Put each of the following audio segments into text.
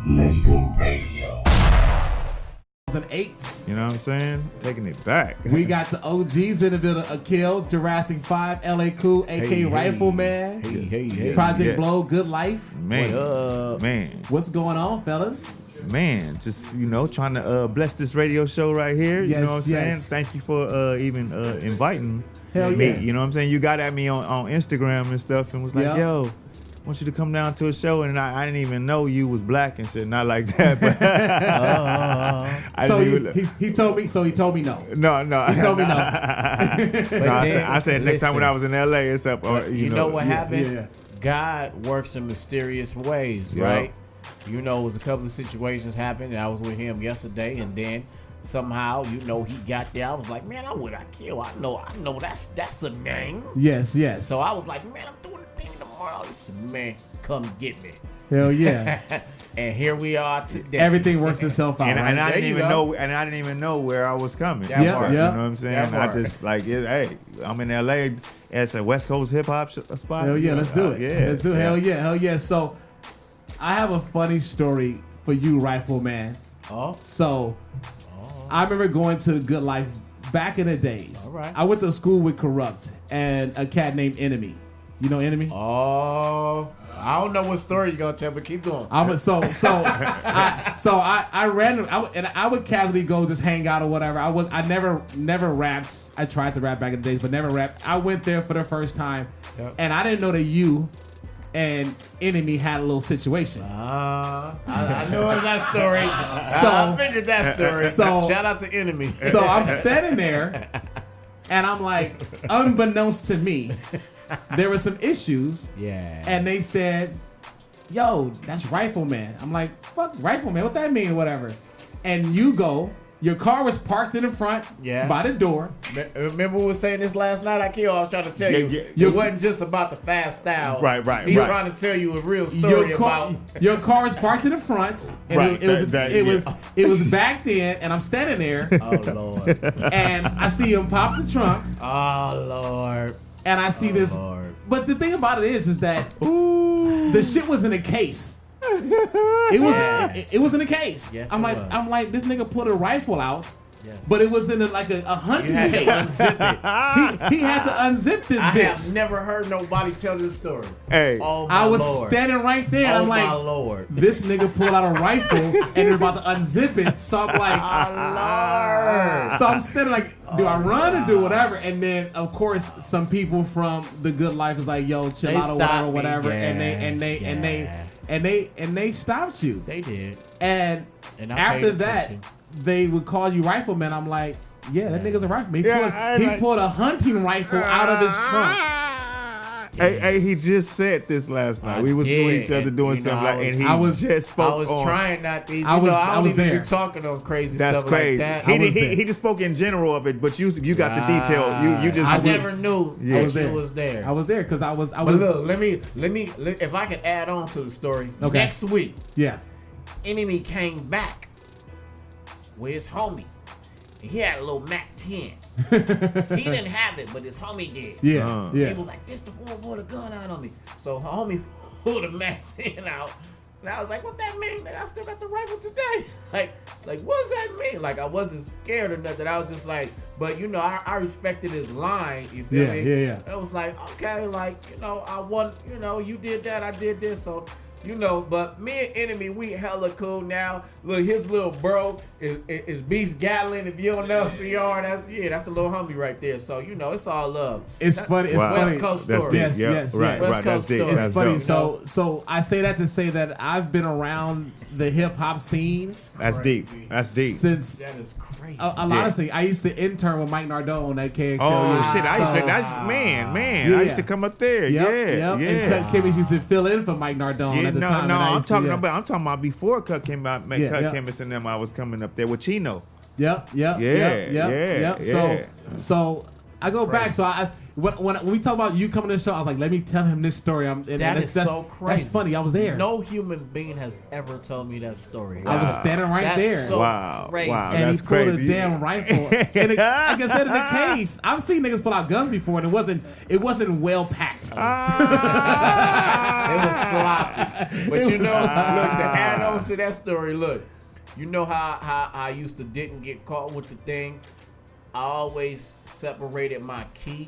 Label Radio. 2008. You know what I'm saying? Taking it back. We got the OGs in the building. Akil, Jurassic 5, LA Cool, a.k.a. Rifleman. Hey. Project Blow, Good Life. Man. What's going on, fellas? Man, just, trying to bless this radio show right here. Yes, you know what I'm saying? yes. Thank you for even inviting Hell me. yeah. You know what I'm saying? You got at me on Instagram and stuff and was like, Yeah. yo, I want you to come down to a show, and I didn't even know you was black and shit, not like that. But he told me. So he told me no. No. He told me no. I said next time when I was in LA, it's up. You know what happens? Yeah. God works in mysterious ways, Yeah. right? It was a couple of situations happened, and I was with him yesterday, and then somehow, he got there. I was like, man, I'm with Akil. I know that's a name. Yes. So I was like, man, I'm doing the thing tomorrow. He said, man, come get me. Hell yeah. And here we are today. Everything works itself out. And right? I There didn't you even go. know, and I didn't even know where I was coming. That Yeah, part. yeah. You know what I'm saying? That I part. just hey, I'm in LA. It's a West Coast hip hop spot. Hell yeah, let's do it. Yeah, Let's do it. Hell yeah. So I have a funny story for you, Rifleman. Oh. So I remember going to Good Life back in the days. All right. I went to school with Corrupt and a cat named Enemy. You know Enemy? Oh, I don't know what story you're gonna tell, but keep going. I would casually go just hang out or whatever. I never rapped. I tried to rap back in the days, but never rapped. I went there for the first time, and I didn't know that you and Enemy had a little situation. I know that story. So- I figured that story. so- Shout out to Enemy. So I'm standing there, and I'm like, unbeknownst to me, there were some issues. Yeah. And they said, yo, that's Rifleman. I'm like, fuck Rifleman, what that mean, whatever. And you go, your car was parked in the front by the door. Remember we were saying this last night, Akil? I was trying to tell you. Yeah. It wasn't just about the fast style. Right. He's trying to tell you a real story about. Your car was parked in the front, and Right. it was backed in, and I'm standing there, Oh Lord. and I see him pop the trunk, Oh Lord. and I see this. Lord. But the thing about it is that the shit was in a case. It was in a case. Yes, I'm it like, was. this nigga pulled a rifle out, Yes. but it was in a hunting You had to case. unzip it. He had to unzip this I have bitch. never heard nobody tell this story. Hey. Oh my I was Lord. standing right there, and Oh I'm my like, Lord. this nigga pulled out a rifle, and they're about to unzip it. So I'm like, Oh Lord. so I'm standing like, do I run or do whatever? And then of course some people from the Good Life is like, yo, chill They out or stopped whatever, me. and they stopped you. They did. And And I after paid that, attention. they would call you Rifleman. I'm like, yeah, that nigga's a rifleman. He Yeah, pulled a hunting rifle out of his trunk. Hey, he just said this last night. We was with each other doing something like, and he just spoke I was on. trying not to. I I was don't even there. be talking on crazy That's stuff crazy. like that. He just spoke in general of it, but you got the detail. You just I never knew Yeah. I was that there. you was there. I was there because I was. But look, let me. If I could add on to the story, Okay. next week, Yeah. Enemy came back with his homie. And he had a little Mac 10. He didn't have it, but his homie did. Yeah. He Yeah. was like, this the one pulled a gun out on me. So homie pulled a Mac 10 out. And I was like, what that mean? Like, I still got the rifle today. Like, what does that mean? Like, I wasn't scared or nothing. I was just like, but I respected his line. You feel me? Yeah. It was like, okay, like, I want, you did that, I did this, so, but me and Enemy, we hella cool now. Look, his little bro is Beast Gatlin. If you don't know who you are, that's the little homie right there. So, it's all love. It's funny. It's Wow. funny. West Coast That's story. deep. Yes, Yep. yes, Right, yes. right. That's deep. It's It's That's funny. dope. So I say that to say that I've been around the hip hop scene That's deep. That's deep. since That is crazy. a lot of things. I used to intern with Mike Nardone at KXL. Oh shit! I used to. So- Man. Yeah. I used to come up there. Yep, Yeah. And Cut Kimmies used to fill in for Mike Nardone Yeah, at the time. no, and I I'm used to- talking yeah. about before Cut came out. Yeah, Cut yeah. Kimmis and them. I was coming up there with Chino. Yep. Yeah. So I go back. So when we talk about you coming to the show, I was like, let me tell him this story. That's so crazy. That's funny. I was there. No human being has ever told me that story. Wow. I was standing right there. So crazy. Wow, and that's he pulled crazy. a damn rifle. And like I said in the case, I've seen niggas pull out guns before, and it wasn't well packed. It was sloppy. But look, to add on to that story, look, you know how I used to didn't get caught with the thing? I always separated my key,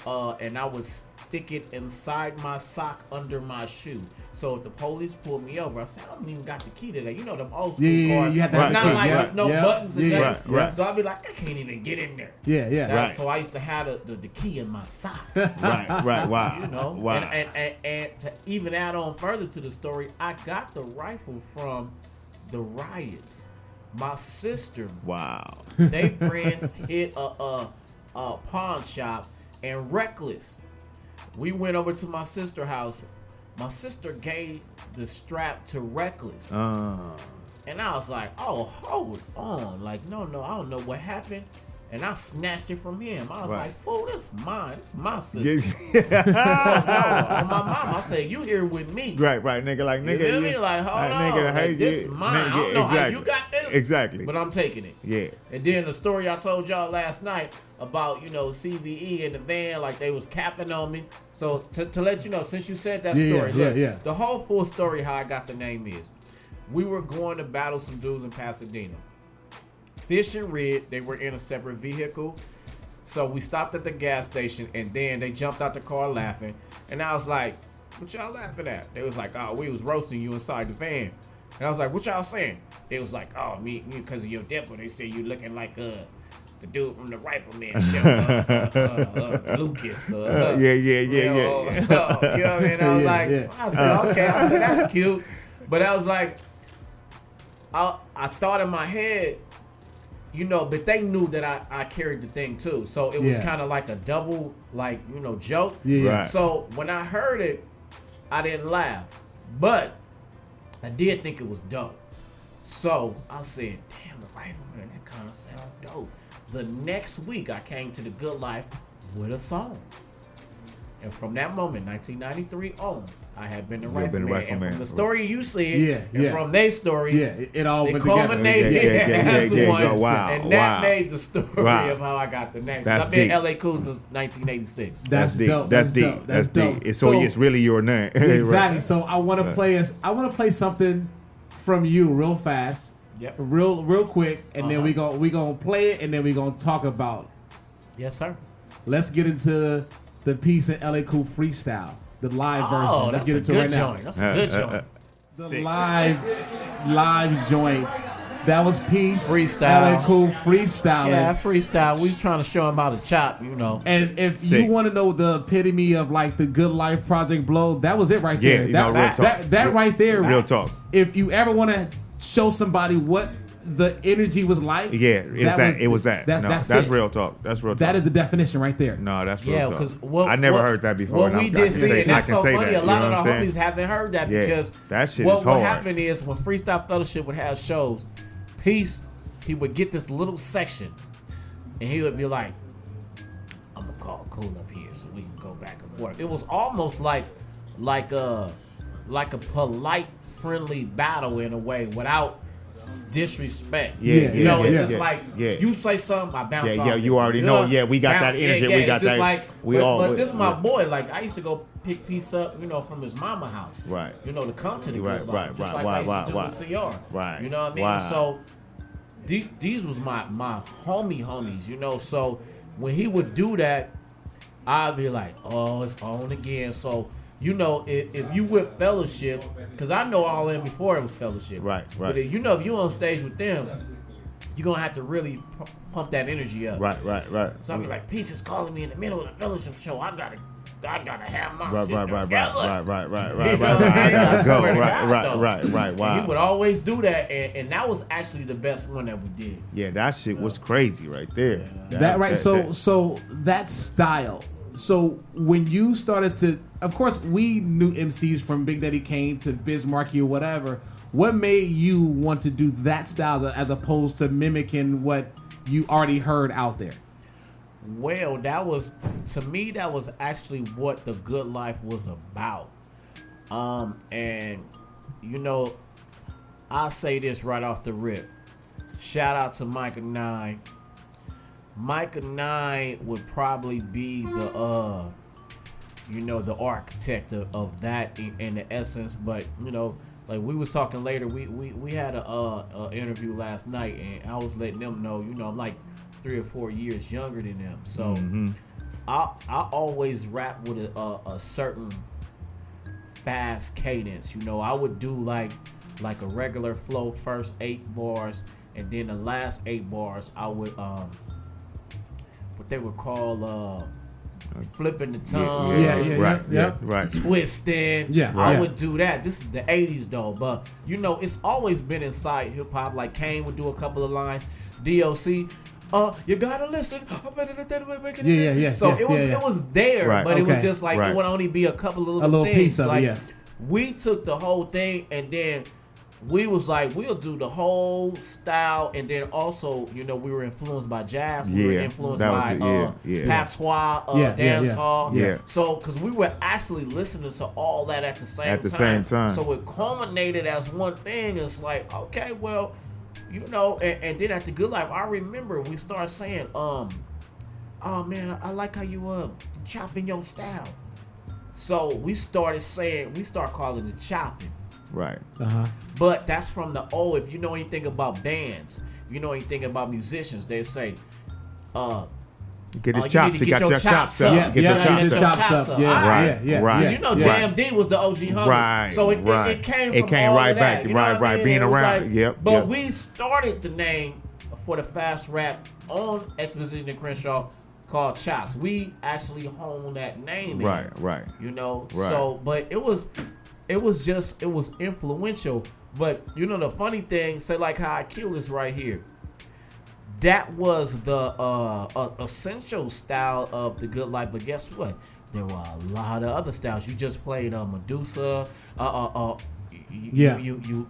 and I would stick it inside my sock under my shoe. So if the police pulled me over, I said, I don't even got the key to that. You know them old school cars. You had to have not the key. like there's no buttons and that. Right. So I'd be like, I can't even get in there. Yeah. So I used to have the key in my sock. Right. Wow. You know, wow. And to even add on further to the story, I got the rifle from the riots. My sister, wow, they friends hit a pawn shop and Reckless. We went over to my sister's house. My sister gave the strap to Reckless, and I was like, "Oh, hold on! Like, no, I don't know what happened." And I snatched it from him. I was like, fool, this is mine. This is my sister. On my mom, I said, you here with me. Right, nigga. Like, nigga. You feel me? Like, hold on. Like, this is mine. I don't know how you got this. Exactly. But I'm taking it. Yeah. And then the story I told y'all last night about, CVE in the van, like they was capping on me. So to let you know, since you said that story, look, the whole full story how I got the name is, we were going to battle some dudes in Pasadena. Fish and Red, they were in a separate vehicle. So we stopped at the gas station, and then they jumped out the car laughing. And I was like, what y'all laughing at? They was like, oh, we was roasting you inside the van. And I was like, what y'all saying? They was like, oh, me because of your dimple. They say you looking like the dude from the Rifleman show, Lucas. Yeah. You know what I mean? I was like, I said, okay. I said, that's cute. But I was like, I thought in my head, but they knew that I carried the thing too. So it was kind of like a double, joke. Yeah. Right. So when I heard it, I didn't laugh. But I did think it was dope. So I said, damn, the Rifleman, that kind of sounds dope. The next week, I came to the Good Life with a song. And from that moment, 1993 on, I had been the Rifleman. And from the story you said, and from their story, it all went culminated as one. Wow. And that made the story of how I got the name. I've been in LA Cool since 1986. That's dope. That's deep. So it's really your name. Exactly. So I want to play something from you real fast. Yep. Real quick, and then we gonna play it, and then we gonna talk about it. Yes, sir. Let's get into the piece in LA Cool freestyle, the live version. Let's get into it right now. That's a good joint. The live joint. That was Peace. Freestyle. LA Cool freestyle. Yeah, freestyle. We was trying to show him how to chop, And if you want to know the epitome of like the Good Life Project Blow, that was it right there. Real talk. That right there. Real talk. If you ever want to show somebody what the energy was like, it was that. That's real talk. That's real talk. That is the definition right there. No, that's real talk. Because I never heard that before. What we did see, and that's so funny. A lot of the saying? homies haven't heard that because that shit what is hard. would happen is when Freestyle Fellowship would have shows, Peace, he would get this little section, and he would be like, "I'm gonna call Khule up here so we can go back and forth." It was almost like a polite, friendly battle in a way without disrespect. It's just like you say something, I bounce off. You already know. Yeah, we got that energy. We got that. Like, but this is my boy. Like I used to go pick Peace up, from his mama house. Right. To come to the right. Just like I used to do with CR. Right. You know what I mean? Wow. So these was my homies. So when he would do that, I'd be like, oh, it's on again. So. If you with Fellowship, because I know all in before it was Fellowship. Right. But if you on stage with them, you're going to have to really pump that energy up. Right. So I'll be like, Peace is calling me in the middle of the Fellowship show. I gotta have my shit Right. together. I gotta go. Right. Wow. And he would always do that, and that was actually the best one that we did. Yeah, that shit was crazy right there. So that style. So when you started to, of course, we knew MCs from Big Daddy Kane to Biz Markie or whatever. What made you want to do that style as opposed to mimicking what you already heard out there? Well, that was, to me, that was actually what The Good Life was about. And, you know, I'll say this right off the rip. Shout out to Micah 9. Micah 9 would probably be the, you know, the architect of that in the essence. But, you know, like we was talking later, we had a interview last night, and I was letting them know, you know, I'm like 3 or 4 years younger than them. So I always rap with a certain fast cadence. You know, I would do like a regular flow, first 8 bars, and then the last 8 bars I would what they would call flipping the tongue, right, twisting. Yeah, I would do that. This is the 80s though, but you know, it's always been inside hip hop. Like Kane would do a couple of lines, DOC. You gotta listen. Yeah. So it was there, right. but it was just like it would only be a couple of little things. Piece of like, it. Yeah. We took the whole thing, and then we was like, we'll do the whole style, and then also, you know, we were influenced by jazz. We were influenced by patois, dancehall. Yeah. So, because we were actually listening to all that at the same time. So it culminated as one thing. It's like, okay, well, you know, and then at The Good Life, I remember we started saying, oh man, I like how you chopping your style. So we started calling it chopping. Right. But that's from the old. If you know anything about bands, if you know anything about musicians, they say, get his chops. He got your chops up. Get your chops up. Yeah. Right. You know, JMD was the OG homie. Right. So it came all right of back. that. You know what I mean? Being It was around. Like, but we started the name for the fast rap on Exposition and Crenshaw called Chops. We actually honed that name. Right. You know. Right. So, but it was influential. But you know, the funny thing, say like how Akil is right here. That was the essential style of The Good Life. But guess what? There were a lot of other styles. You just played Medusa. You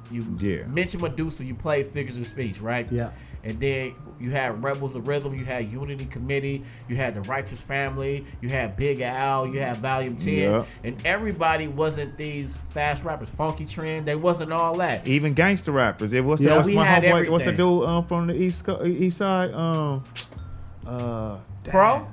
mentioned Medusa. You played Figures of Speech, right? Yeah. And then you had Rebels of Rhythm, you had Unity Committee, you had The Righteous Family, you had Big Al, you had Volume 10, and everybody wasn't these fast rappers. Funky Trend, they wasn't all that. Even gangster rappers. It was we my had homeboy. everything. What's the dude from the east side? Pro.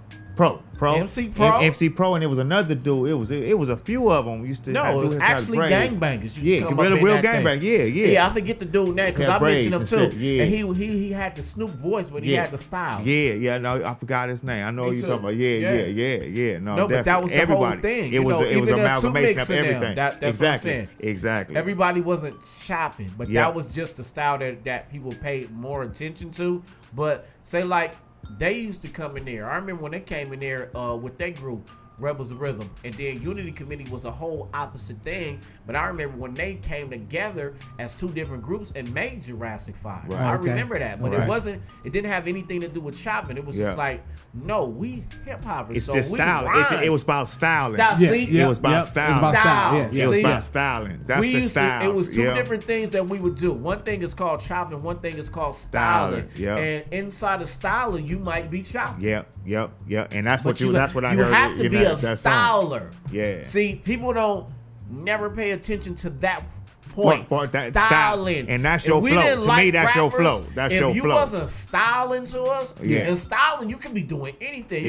MC Pro. MC Pro, and it was another dude. It was a few of them. Used to it was actually gangbangers. Yeah, real gangbang. Yeah. Yeah, I forget the dude name because I mentioned him too. Yeah. And he had the Snoop voice, but he had the style. Yeah. No, I forgot his name. I know what you're talking about. Yeah. No, but that was the whole thing. It was an amalgamation of everything. That's exactly. What I'm saying. Exactly. Everybody wasn't chopping, but that was just the style that people paid more attention to. But say like, they used to come in there. I remember when they came in there with their group, Rebels of Rhythm, and then Unity Committee was a whole opposite thing. But I remember when they came together as two different groups and made Jurassic 5. Right. I remember that, but it didn't have anything to do with chopping. It was just like, no, we hip hoppers. It's so just we style. It was about styling. It was about styling. It was about styling. That's the style. It was two different things that we would do. One thing is called chopping. One thing is called styling. And inside of styling, you might be chopping. Yep. And that's what that's what I heard. You have to be a styler. Yeah. See, people don't never pay attention to that point. That styling. And that's your flow. To me, that's your flow. That's your flow. If you wasn't styling to us, and styling, you can be doing anything.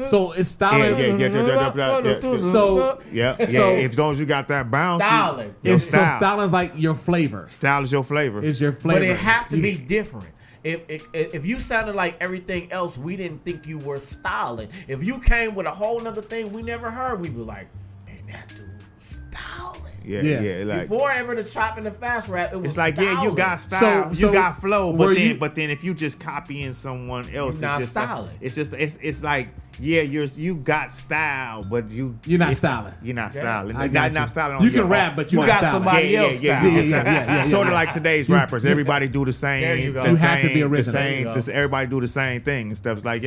So it's styling. So as long as you got that bounce, styling. So styling is like your flavor. Style is your flavor. Is your flavor. But it has to be different. If you sounded like everything else, we didn't think you were styling. If you came with a whole nother thing we never heard, we'd be like, man, that dude styling. Yeah. Like, before ever the chop and the fast rap, it was like styling. you got style, you got flow, but then if you just copying someone else, you're not it's just styling. It's like you got style, but you're not styling. You're not styling. Not styling. You can rap, but you got somebody else. Yeah. Sort of like today's rappers. Everybody do the same. There you go. You have to be original. Everybody do the same thing and stuff. It's like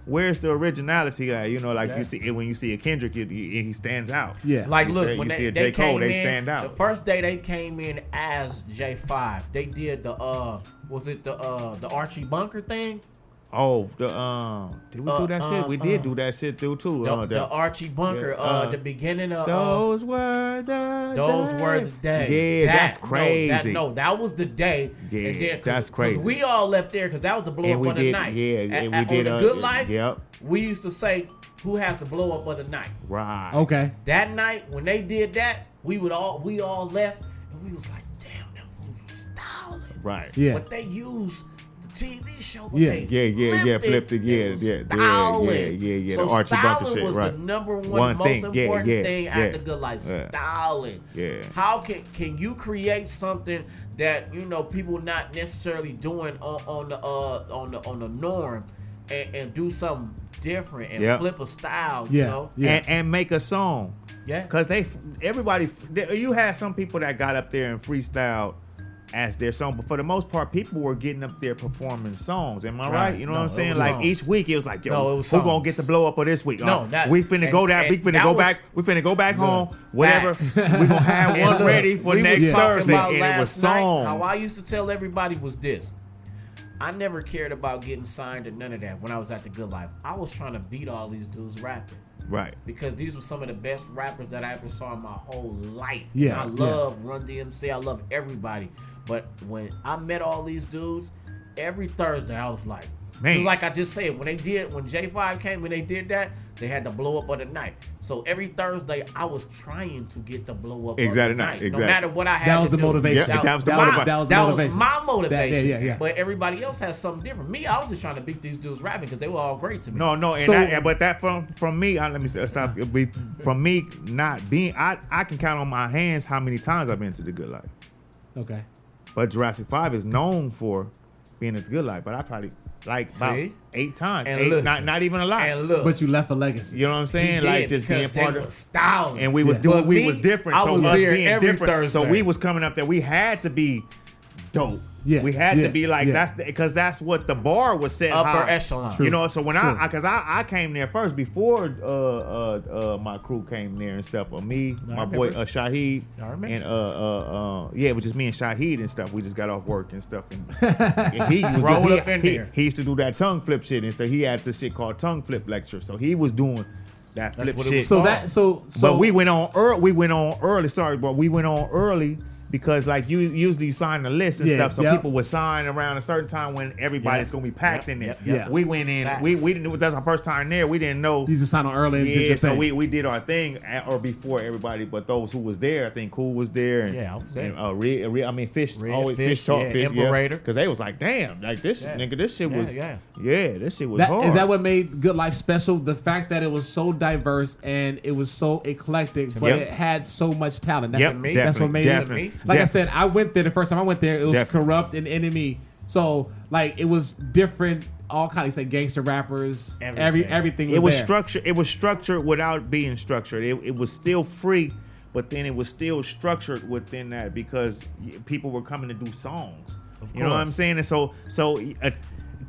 where's the originality at? You know, like you see when you see a Kendrick, he stands out. Yeah. Like look, when you see a they J. Cole, came they in, stand out. The first day they came in as J5, they did the was it the Archie Bunker thing? Oh, did we do that shit? We did do that shit too. The Archie Bunker, the beginning of those were the days. Yeah, that's crazy. That was the day. Yeah, and then, that's crazy. Cause we all left there because that was the blow up of the night. Yeah, and we did on the Good Life. Yep. We used to say, who has the blow up of the night? Right. Okay. That night when they did that, we all left and we was like, damn, that was styling. Right. Yeah. But they used TV show. Flipped it. Yeah. So the Archie Bunker styling shit, was right. the number one most important thing at the Good Life. Yeah. Styling. Yeah. How can you create something that people not necessarily doing on the norm and do something different and flip a style, you know? Yeah. And make a song. Yeah. Cause you had some people that got up there and freestyled as their song, but for the most part, people were getting up there performing songs. Am I right? You know what I'm saying? Like songs. Each week, it was like, yo, who gonna get the blow up of this week? We finna go down. We finna go back home. Whatever. We gonna have one ready for next Thursday, and it was songs. How I used to tell everybody was this. I never cared about getting signed or none of that when I was at the Good Life. I was trying to beat all these dudes rapping. Right. Because these were some of the best rappers that I ever saw in my whole life. Yeah. And I love Run DMC. I love everybody. But when I met all these dudes, every Thursday I was like, man. Like I just said, when J5 came, when they did that, they had the blow up of the night. So every Thursday I was trying to get the blow up of the night. No matter what I had to do. That was the motivation. That was the motivation. That was my motivation. Yeah. But everybody else has something different. Me, I was just trying to beat these dudes rapping because they were all great to me. No, but that from me, let me stop. From me not being, I can count on my hands how many times I've been to the Good Life. Okay. But Jurassic 5 is known for being at the Good Life, but I probably about 8 times. And not even a lot. And look, but you left a legacy. You know what I'm saying? Like just being part of styling. And we was doing, we was different. I was us there being every different. Thursday. So we was coming up there. We had to be dope. Yeah, we had to be like because that's what the bar was set upper high. echelon. You know, so when I came there first before my crew came there and stuff. Me, my boy Shahid, and it was just me and Shahid and stuff. We just got off work and stuff, and he used to do that tongue flip shit and stuff. He had this shit called tongue flip lecture, so he was doing that flip shit. But we went on early. Sorry, but we went on early. Because like you usually sign the list and stuff, so people would sign around a certain time when everybody's gonna be packed in there. Yeah. We went in, we didn't. That's our first time there. We didn't know. You just signed on early. And did your so thing. we did our thing or before everybody, but those who was there, I think Khule was there. And, I was there. And Fish, always Fish talk, Fish, Imperator. Because they was like, damn, like this nigga, this shit was, this shit was that, hard. Is that what made Good Life special? The fact that it was so diverse and it was so eclectic, but it had so much talent. That's what made it. Like I said, I went there the first time I went there. It was Corrupt and Enemy. So like it was different. All kind of gangster rappers. Everything was there. Structured. It was structured without being structured. It was still free, but then it was still structured within that because people were coming to do songs. You know what I'm saying? And so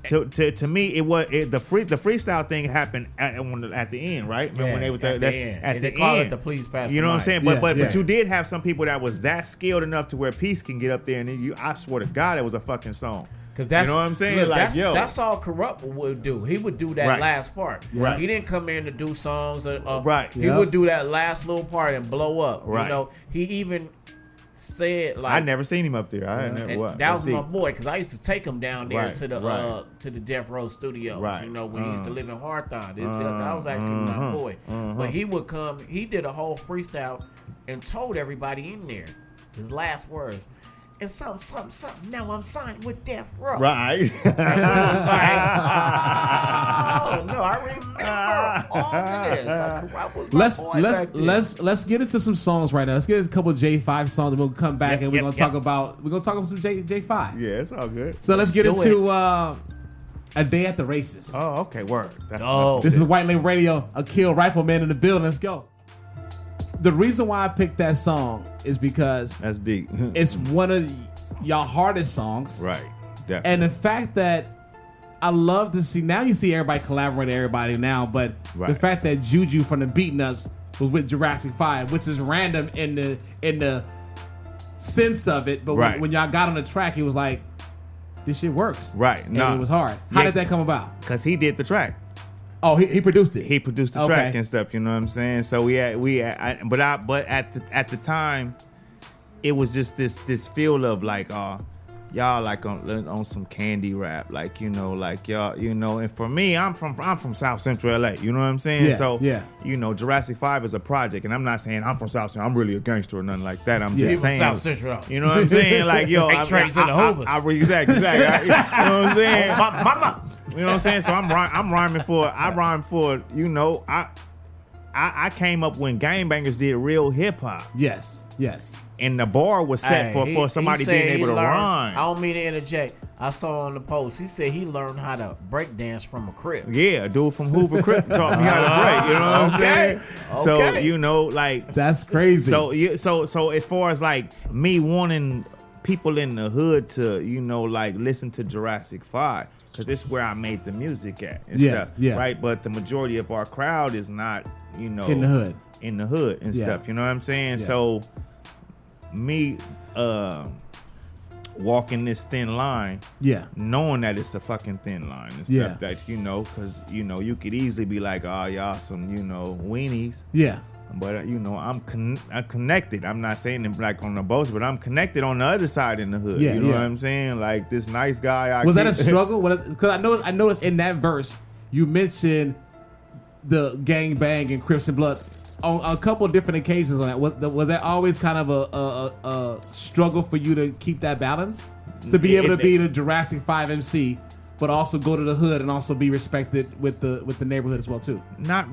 to me, it was the freestyle thing happened at the end, right? Remember when they was at the end? They call it the Please Pass. You know what I'm saying? But you did have some people that was that skilled enough to where Peace can get up there, and I swear to God, it was a fucking song. Because that's, you know what I'm saying? Look, like, that's all Corrupt would do. He would do that last part. Right. He didn't come in to do songs. Right. He would do that last little part and blow up. Right. You know, he even said like I never seen him up there. That was my boy because I used to take him down there to the Death Row Studios. Right. You know, when he used to live in Hawthorne. That was actually my boy. But he would come. He did a whole freestyle and told everybody in there his last words. And something. Now I'm signed with Death Row. Right. Oh no, I remember all of this. Let's get into some songs right now. Let's get into a couple of J5 songs, and we'll come back and we're gonna talk about some J5. Yeah, it's all good. So let's get into A Day at the Races. Oh, okay, word. This is White Label Radio. Akil Rifleman in the building. Let's go. The reason why I picked that song is because that's deep. It's one of y'all hardest songs. Right. Definitely. And the fact that I love to see, now you see everybody collaborate with everybody now, but the fact that Juju from the Beat Nuts was with Jurassic 5, which is random in the sense of it, but when y'all got on the track, it was like, this shit works. Right. No, it was hard. How did that come about? Because he did the track. Oh, he produced it. He produced the track and stuff. You know what I'm saying? So but at the time, it was just this feel of like, y'all like on some candy rap, like like y'all, and for me, I'm from South Central LA, you know what I'm saying? Yeah, so yeah. Jurassic 5 is a project, and I'm not saying I'm from South Central, I'm really a gangster or nothing like that. I'm just saying South Central, you know what I'm saying? Like I'm trains in the Hovers. Exactly. You know what I'm saying? Mama. You know what I'm saying? So I rhyme for I came up when gangbangers did real hip hop. Yes. And the bar was set for somebody being able to rhyme. I don't mean to interject. I saw on the post, he said he learned how to break dance from a crib. Yeah, a dude from Hoover Crip taught me how to break. You know what I'm saying? So like that's crazy. So as far as like me wanting people in the hood to like listen to Jurassic 5, because this is where I made the music at and stuff. Yeah. Right. But the majority of our crowd is not in the hood and stuff. You know what I'm saying? Yeah. So me walking this thin line, knowing that it's a fucking thin line and stuff that because you could easily be like, oh, y'all some weenies, but I'm connected. I'm not saying it like on the boast, but I'm connected on the other side in the hood. You know what I'm saying? Like this nice guy. Was that a struggle? Because I noticed in that verse you mentioned the gang bang and Crips and Blood on a couple of different occasions. On that, was that always kind of a struggle for you to keep that balance, to be able to be the Jurassic 5 MC, but also go to the hood and also be respected with the neighborhood as well too? Not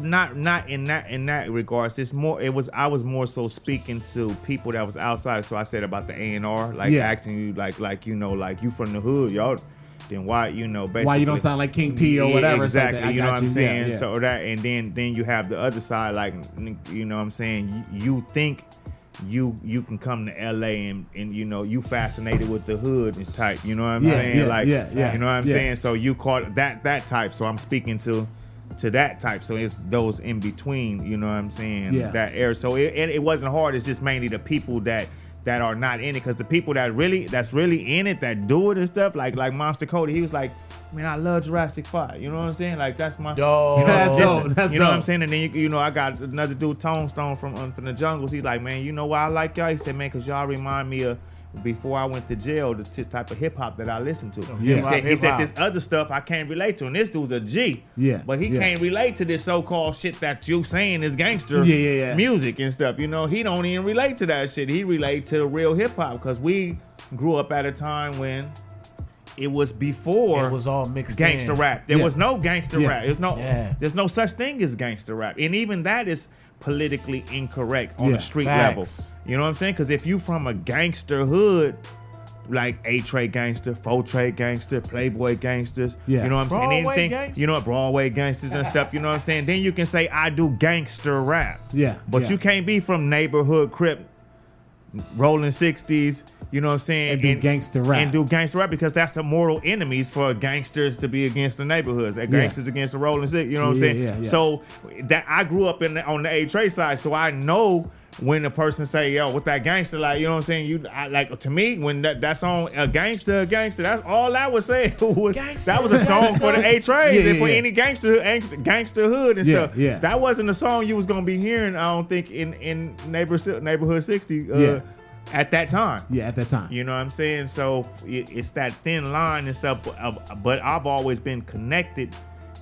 in that regards. I was more so speaking to people that was outside. So I said about the A&R, like asking you like you from the hood, y'all. Then why basically why you don't sound like King T or whatever? Exactly, like you know what I'm saying. So that, and then you have the other side, like what I'm saying. You think you can come to LA and you fascinated with the hood and type. You know what I'm saying? You know what I'm saying. So you caught that type. So I'm speaking to that type. So it's those in between. You know what I'm saying? Yeah. That era. So it wasn't hard. It's just mainly the people that are not in it, because the people that's really in it, that do it and stuff, like Monster Cody, he was like, man, I love Jurassic 5. You know what I'm saying? Like that's my that's dope. That's you know what I'm saying? And then I got another dude, Tonestone from the Jungles. He's like, man, you know why I like y'all? He said, man, because y'all remind me of before I went to jail, the type of hip hop that I listened to. He said this other stuff I can't relate to, and this dude's a G. Yeah. But he can't relate to this so-called shit that you saying is gangster music and stuff. He don't even relate to that shit. He relate to the real hip hop, because we grew up at a time when it was before it was all mixed gangster rap. There was no gangster rap. There's no such thing as gangster rap, and even that is politically incorrect on the street level. You know what I'm saying? Because if you from a gangster hood, like A-Tray gangster, 4-Tray gangster, Playboy gangsters, you know what I'm saying? Anything, Broadway gangsters and stuff, you know what I'm saying? Then you can say, I do gangster rap. But you can't be from neighborhood Crip, rolling 60s, you know what I'm saying? And do gangster rap. Because that's the mortal enemies for gangsters to be against the neighborhoods. That gangsters against the rolling 60s, you know what I'm saying? Yeah. So that I grew up on the A-Tray side, so I know when the person say, yo, with that gangster, like, you know what I'm saying? To me, when that song, a gangster, that's all I was saying. That was a song for the A-Trays and for any gangster hood and stuff. That wasn't a song you was going to be hearing, I don't think, in Neighborhood 60 at that time. At that time. You know what I'm saying? So it's that thin line and stuff, but I've always been connected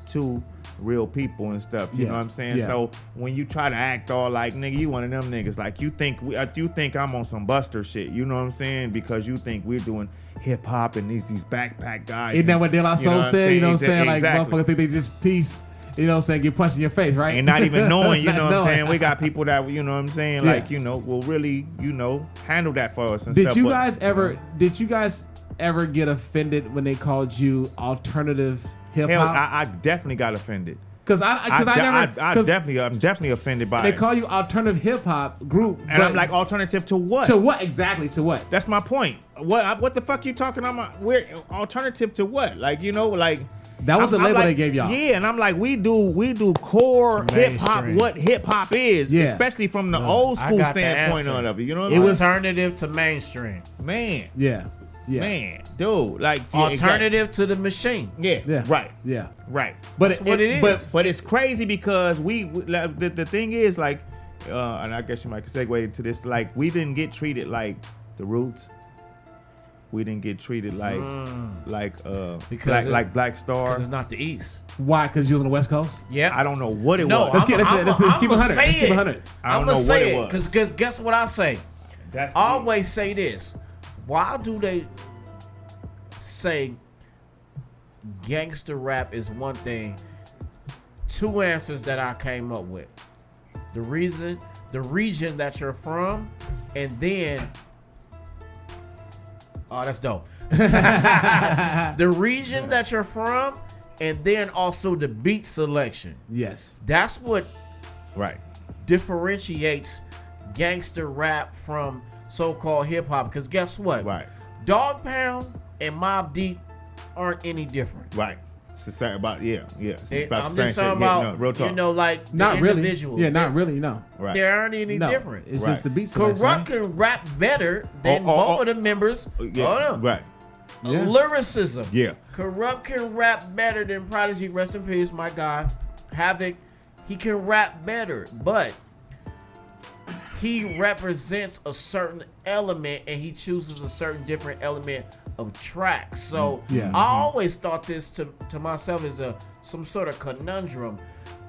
to real people and stuff, you know what I'm saying? So when you try to act all like, nigga, you one of them niggas, like you think I'm on some Buster shit, you know what I'm saying? Because you think we're doing hip hop and these backpack guys. Isn't that what De La Soul said? You know what I'm saying? Like motherfuckers think they just peace. You know what I'm saying? Get punched in your face, right? And not even knowing, you know what I'm saying? We got people that, you know what I'm saying? Like, will really, handle that for us and stuff. Did you guys ever get offended when they called you alternative hip hop? I definitely got offended. I'm definitely offended by it. They call you alternative hip hop group, and I'm like, alternative to what? To what exactly? To what? That's my point. What the fuck you talking about? We're alternative to what? Like, that was the label they gave y'all. Yeah, and I'm like, we do core hip hop. What hip hop is, especially from the old school standpoint of it. You know, it was alternative to mainstream. Man, Man, dude, like alternative to the machine. Yeah. Right. Yeah. Right. But that's what it is. But it's crazy because the thing is like, and I guess you might segue into this. Like we didn't get treated like the Roots. We didn't get treated like Black Star. Because it's not the East. Why? Because you're on the West Coast? Yeah. I don't know what it Let's was. keep it 100. Let's keep it 100. I don't know what it was. Because guess what I say? I always say this. Why do they say gangster rap is one thing? Two answers that I came up with. The region that you're from, and then that's dope. The region that you're from, and then also the beat selection. Yes. That's what differentiates gangster rap from so-called hip-hop. Because guess what? Right. Dog Pound and Mobb Deep aren't any different. Right. It's the same about It's about I'm the same just talking shit. about, real talk. you know, like not the really. individuals. Yeah, not really. No. Right. They aren't any different. It's just the beat selection. Corrupt can rap better than both of the members. Right. Yeah. Lyricism. Yeah. Corrupt can rap better than Prodigy. Rest in peace, my guy. Havoc. He can rap better, but he represents a certain element and he chooses a certain different element of tracks. So I always thought this to myself as some sort of conundrum.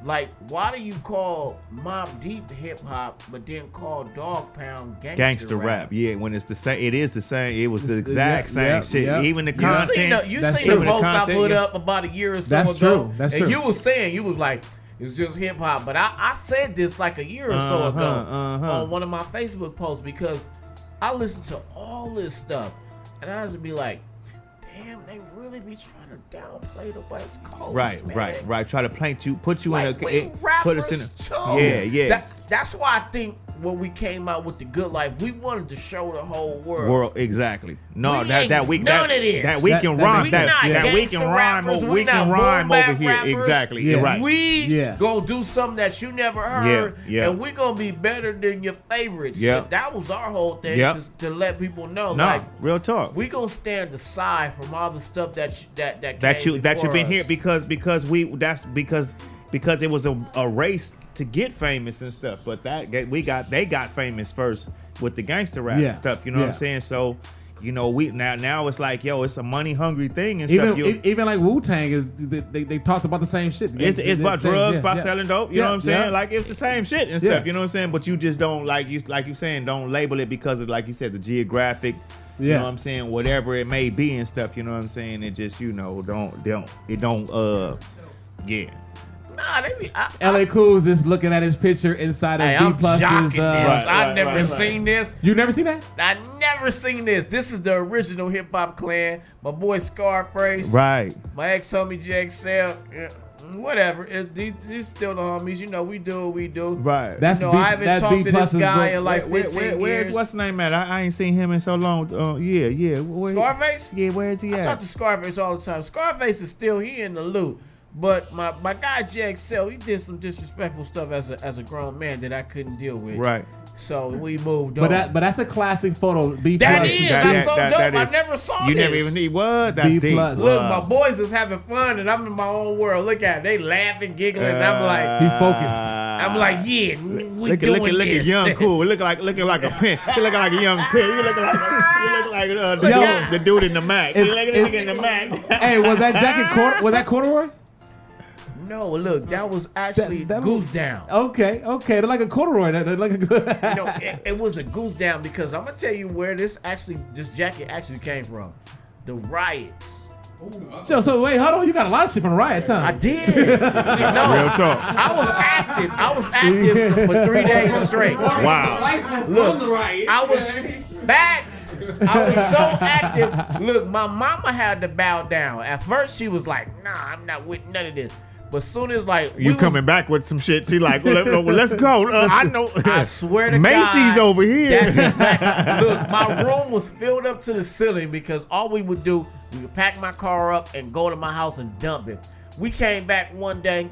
Like, why do you call Mobb Deep hip hop, but then call Dog Pound gangster rap? Yeah, when it's the same, it is the same. It was the exact same shit. Yeah. Even the content. You seen the post I put up about a year or so ago. That's true. And you was like, it's just hip hop. But I said this like a year or so ago on one of my Facebook posts because I listen to all this stuff and I just be like, damn, they really be trying to downplay the West Coast. Right. Try to put you like in put us in too. That's why I think when we came out with The Good Life, we wanted to show the whole world. Exactly. No, we that we none of this. that we can rhyme. That we can rhyme. We can rhyme over here. Rappers. Exactly. Yeah. You're right. We gonna do something that you never heard, and we gonna be better than your favorites. Yeah. That was our whole thing, to let people know. No, like, real talk. we gonna stand aside from all the stuff that you've been us. here because it was a race to get famous and stuff, but they got famous first with the gangster rap stuff. You know what I'm saying? So, you know, we now it's like, it's a money hungry thing and stuff. Even like Wu-Tang is they talked about the same shit. It's about drugs, about selling dope. You know what I'm saying? Like it's the same shit and stuff. Yeah. You know what I'm saying? But you just don't like you saying don't label it because of, like you said, the geographic. You know what I'm saying? Whatever it may be and stuff. You know what I'm saying? It just LA Cool's just looking at his picture inside of B Plus's. I never seen this. You never seen that? I never seen this. This is the original Hip Hop Clan. My boy Scarface. Right. My ex homie JXL. Whatever. These still the homies. You know, we do what we do. Right. I haven't talked to this guy in like 15 years. What's the name at? I ain't seen him in so long. Scarface? Yeah, where is he at? I talk to Scarface all the time. Scarface is still here in the loop. But my guy JXL, he did some disrespectful stuff as a grown man that I couldn't deal with. Right. So we moved on. But that's a classic photo. B+. That's so dope. I never saw this. You never even need what? That's B+. deep. Look, my boys is having fun and I'm in my own world. Look at it. They laughing, giggling, and I'm like, he focused. I'm like, yeah, we look doing at this. young cool. Looking like a pin. You looking like a young pin. You look like the dude in the Mac. You look in the Mac. Hey, was that jacket was that corduroy? No, look, that was actually goose down. Okay, they're like a corduroy. It was a goose down because I'm gonna tell you where this jacket actually came from. The riots. So wait, hold on. You got a lot of shit from riots, huh? I did. No, real talk. I was active for 3 days straight. Wow. Look, I was facts. I was so active. Look, my mama had to bow down. At first, she was like, "Nah, I'm not with none of this." But soon as like coming back with some shit, she like, let's go. I know. I swear to Macy's God, Macy's over here. That's exactly. Look, my room was filled up to the ceiling because all we would do, we would pack my car up and go to my house and dump it. We came back one day.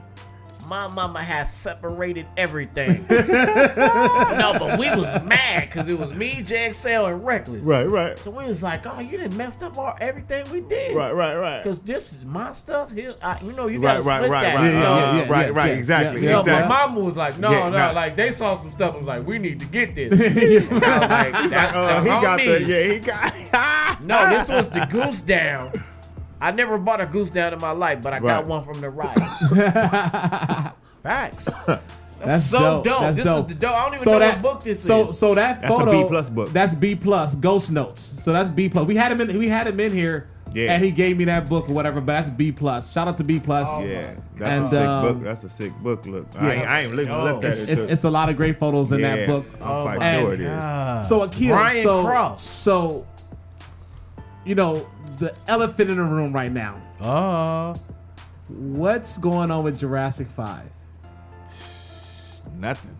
my mama has separated everything. No, but we was mad because it was me, JXL, and Reckless. Right. So we was like, oh, you done messed up everything we did. Right. Because this is my stuff. You gotta split Right. that. Right. Exactly. You know, Exactly. my mama was like, no, like they saw some stuff. Was like, we need to get this. I was like, that's the homies. He got. No, this was the goose down. I never bought a goose down in my life, but I got one from the right. Facts. That's so dope. That's this dope. is the dope. I don't even know what book this is. So that that's photo, a B+ book. That's B+, Ghost Notes. So that's B+. We had him in here, and he gave me that book or whatever. But that's B+. Shout out to B+. Yeah, that's a sick book. That's a sick book. Look, I ain't looked at it. It's a lot of great photos in that book. I'm quite sure it is. So Akil, Brian Cross. So you know the elephant in the room right now. What's going on with Jurassic 5? Nothing.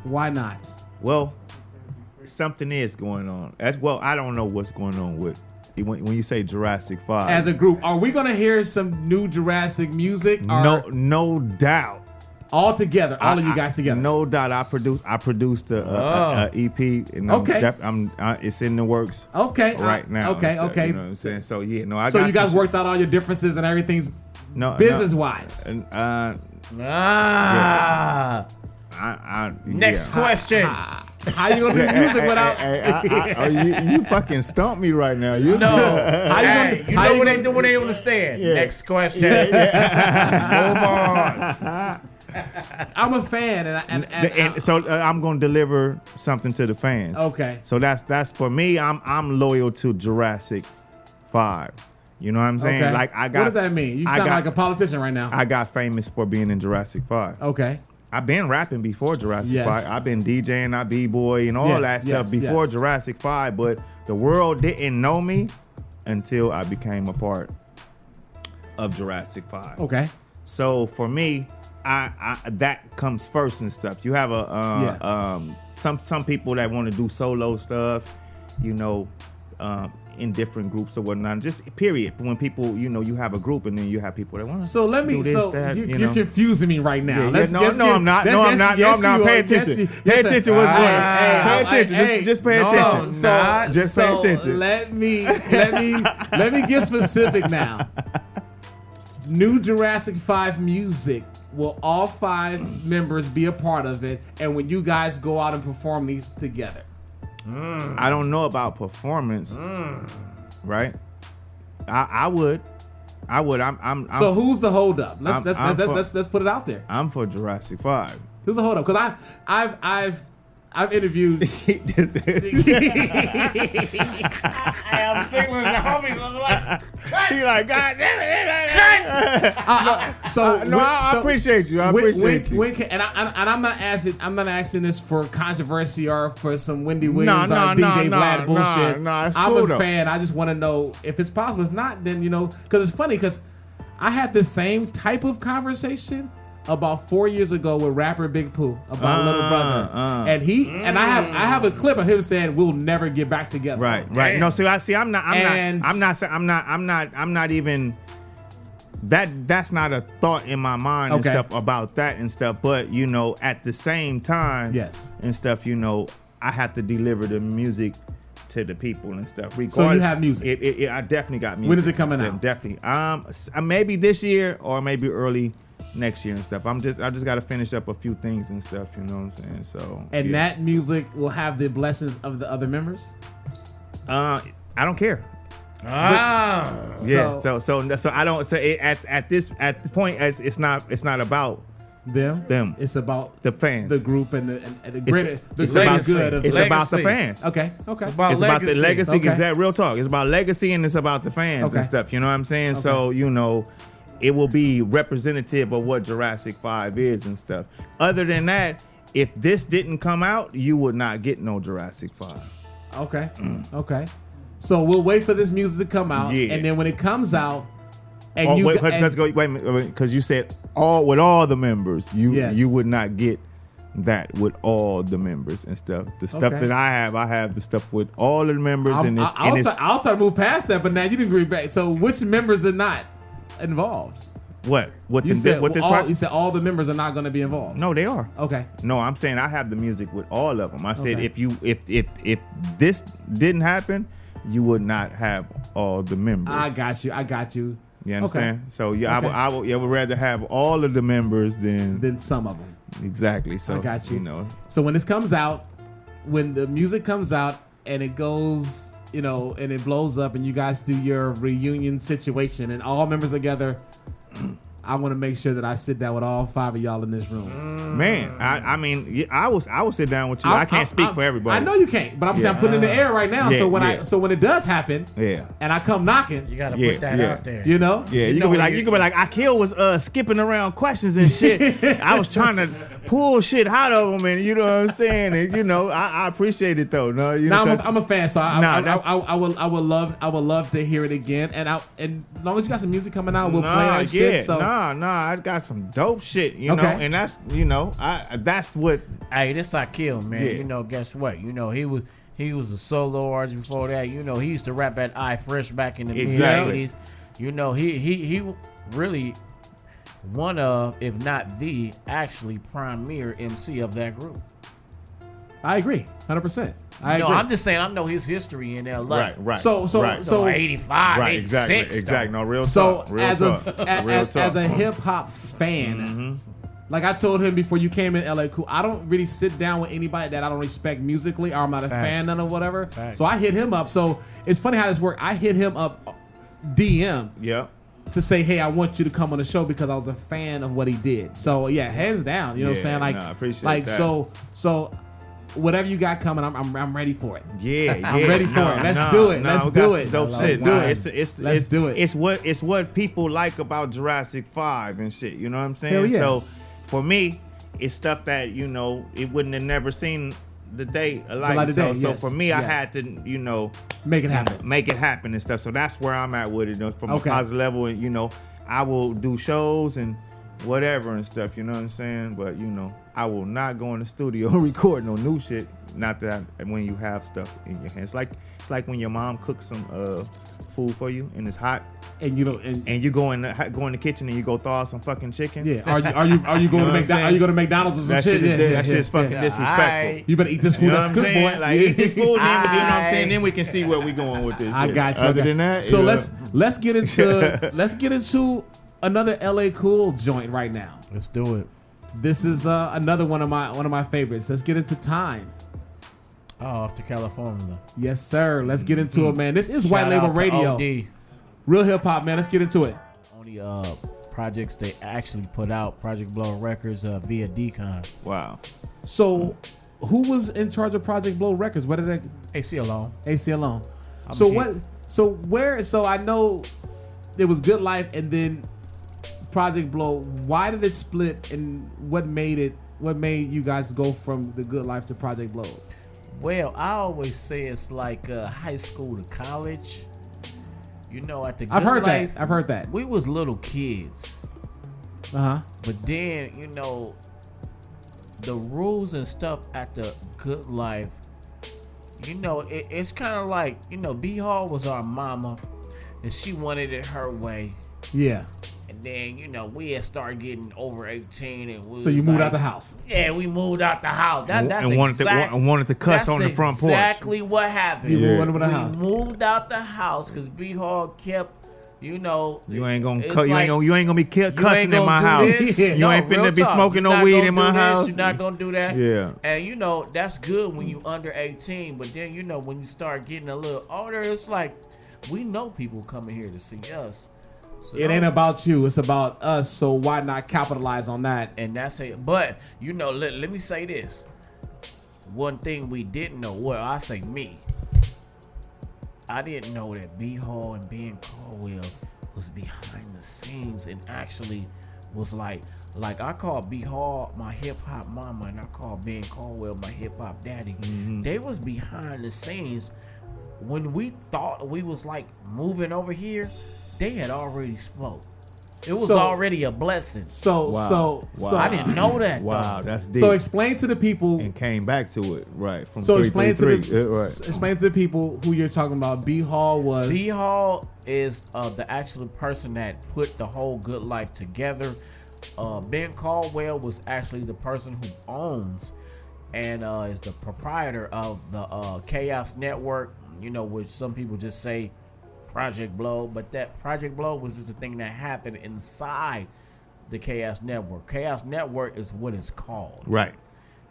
Why not? Well, something is going on. I don't know what's going on with when you say Jurassic 5. As a group, are we gonna hear some new Jurassic music? No doubt. All together, all of you guys together. No doubt. I produced a EP. And it's in the works. Okay. Right now. Okay. You know what I'm saying? So you guys worked out all your differences and everything's business wise. Next question. How you gonna do music without? You fucking stumped me right now. You know what they do when they on the stand. Yeah. Next question. Move on. I'm a fan, and so I'm gonna deliver something to the fans. Okay. So that's for me. I'm loyal to Jurassic 5. You know what I'm saying? Okay. Like what does that mean? You sound like a politician right now. I got famous for being in Jurassic 5. Okay. I've been rapping before Jurassic 5. I've been DJing, I B-boy and all that stuff before Jurassic 5, but the world didn't know me until I became a part of Jurassic 5. Okay. So for me, I that comes first and stuff. You have some people that want to do solo stuff, in different groups or whatnot. Just period. When people, you have a group and then you have people that want to. So let me. You're confusing me right now. I'm not. Pay attention. Pay attention. What's going on? Pay attention. Just pay attention. Just pay attention. Let me get specific now. New Jurassic 5 music. Will all 5 members be a part of it? And when you guys go out and perform these together? I don't know about performance, right? I would. I'm so who's the hold up? Let's put it out there. I'm for Jurassic 5. Who's the hold up? Because I've interviewed. I am signaling the homies. You're like, God damn it! I appreciate you. I appreciate you. And I'm not asking this for controversy or for some Wendy Williams or DJ Vlad bullshit. I'm a fan. I just want to know if it's possible. If not, then because it's funny because I had the same type of conversation about 4 years ago with rapper Big Pooh about Little Brother, and I have a clip of him saying we'll never get back together. Right. No, I'm not even. That's not a thought in my mind and stuff about that and stuff. But at the same time, and stuff. I have to deliver the music to the people and stuff. Regardless, so you have music. I definitely got music. When is it coming out? Definitely. Maybe this year or maybe early next year and stuff. I just got to finish up a few things and stuff. You know what I'm saying? So. And that music will have the blessings of the other members. I don't care. So I don't say at the point as it's not about them. It's about the fans, the group, and the greater good of it's about the fans. Okay. It's about the legacy. Okay. Exactly. Real talk. It's about legacy and it's about the fans and stuff. You know what I'm saying? Okay. So it will be representative of what Jurassic 5 is and stuff. Other than that, if this didn't come out, you would not get no Jurassic 5. Okay. Okay. So we'll wait for this music to come out, and then when it comes out, and wait a minute, because you said with all the members, you would not get that with all the members and stuff. The stuff that I have the stuff with all of the members. I'll try to move past that, but now you didn't agree back. So which members are not involved? What? What You this said project? you said all the members are not going to be involved. No, they are. Okay. No, I'm saying I have the music with all of them. I said Okay. if this didn't happen, you would not have all the members. I got you. You understand? Okay. So yeah, Okay. I would rather have all of the members than some of them. exactly. So I got you. You know. So when this comes out, when the music comes out and it goes, you know, and it blows up, and you guys do your reunion situation and all members together, I want to make sure that I sit down with all 5 of y'all in this room. Man, I mean, I will sit down with you. I can't speak for everybody. I know you can't, but I'm saying I'm putting it in the air right now. Yeah, so when it does happen, and I come knocking, You gotta put that out there. you know, Yeah, you can be like, Akil was skipping around questions and shit. I was trying to pull shit out of them, and you know what I'm saying. And you know, I appreciate it though. No, you know, I'm a fan, so I would love to hear it again. And as long as you got some music coming out, we'll play that shit. So I got some dope shit, you know, Okay. and that's that's what. Hey, this Akil, man. Yeah. You know, guess what? You know, he was a solo artist before that. You know, he used to rap at iFresh back in the Exactly. mid-80s. You know, he really one of, if not the, actually premier MC of that group. I agree, 100%. I agree. I'm just saying, I know his history in LA. Right. So 85, Right, 86. exactly. No, real So talk. Real as talk. as a hip hop fan, like I told him before you came in LA Cool, I don't really sit down with anybody that I don't respect musically or I'm not a fan of or whatever. Facts. So I hit him up. So it's funny how this works. I hit him up DM Yeah. to say, hey, I want you to come on the show because I was a fan of what he did. So yeah, hands down. You know what I'm saying? Like, I appreciate like that. so whatever you got coming, I'm ready for it. Yeah, I'm ready for it. Let's do it. Let's do it. Dope Let's shit. do Nah, it. Let's do it. It's what people like about Jurassic 5 and shit. You know what I'm saying? Hell yeah. So for me, it's stuff that, you know, it wouldn't have never seen the day alike. So for me, I had to, you know, make it happen. And stuff. So that's where I'm at with it, you know, from Okay. a positive level. And you know, I will do shows and whatever and stuff. You know what I'm saying? But you know, I will not go in the studio and record no new shit. Not that when you have stuff in your hands. It's like when your mom cooks some food for you and it's hot. And you know, and you go in the kitchen and you go thaw some fucking chicken. yeah, are you going to McDonald's? Are you going to McDonald's or some That shit? that shit's fucking disrespectful. You better eat this food. You know That's what I'm good, saying? boy. Like eat this food, then, you know what I'm saying? Then we can see where we going with this. I shit. got you. Other than that, so you know, let's get into another LA Cool joint right now. Let's do it. This is another one of my favorites. Let's get into Time. Oh, off to California. Yes, sir. Let's get into it, man. This is White Shout Label out to Radio. OD. Real hip hop, man. Let's get into it. Only projects they actually put out, Project Blow Records via Decon. wow. So, who was in charge of Project Blow Records? What did they? AC alone. AC Alone. I'm So a what? So where? So I know it was Good Life and then Project Blow. Why did it split and what made it? What made you guys go from the Good Life to Project Blow? Well, I always say it's like high school to college. You know, at the Good I've heard Life, that. I've heard that. we was little kids. Uh-huh. But then, you know, the rules and stuff at the Good Life, you know, it's kind of like, you know, B Hall was our mama and she wanted it her way. Yeah. And then, you know, we had started getting over 18 and we So you moved out the house. Yeah, we moved out the house. That's wanted to cuss on the front porch. Exactly what happened. You moved out the we house. moved out the house because B Hall kept, you know, You ain't gonna it's cut. You like, ain't gonna be cussing in my do house. this. Yeah. You ain't real finna be talk. smoking You're no not weed gonna in my do this. house. You're not gonna do that. Yeah. And you know that's good when you under 18, but then you know when you start getting a little older, it's like we know people coming here to see us. So It ain't about you. It's about us. So why not capitalize on that? and that's it. But you know, let me say this. One thing we didn't know. Well, I say me. I didn't know that B Hall and Ben Caldwell was behind the scenes and actually was like I call B Hall my hip hop mama and I call Ben Caldwell my hip hop daddy. Mm-hmm. They was behind the scenes when we thought we was like moving over here. They had already spoke. It was already a blessing. So I didn't know that. Wow, that's deep. So explain to the people and came back to it, right? From explain to the people who you're talking about. B Hall is the actual person that put the whole Good Life together. Ben Caldwell was actually the person who owns and is the proprietor of the Chaos Network, which some people just say Project Blow, but that Project Blow was just a thing that happened inside the Chaos Network. Chaos Network is what it's called. Right.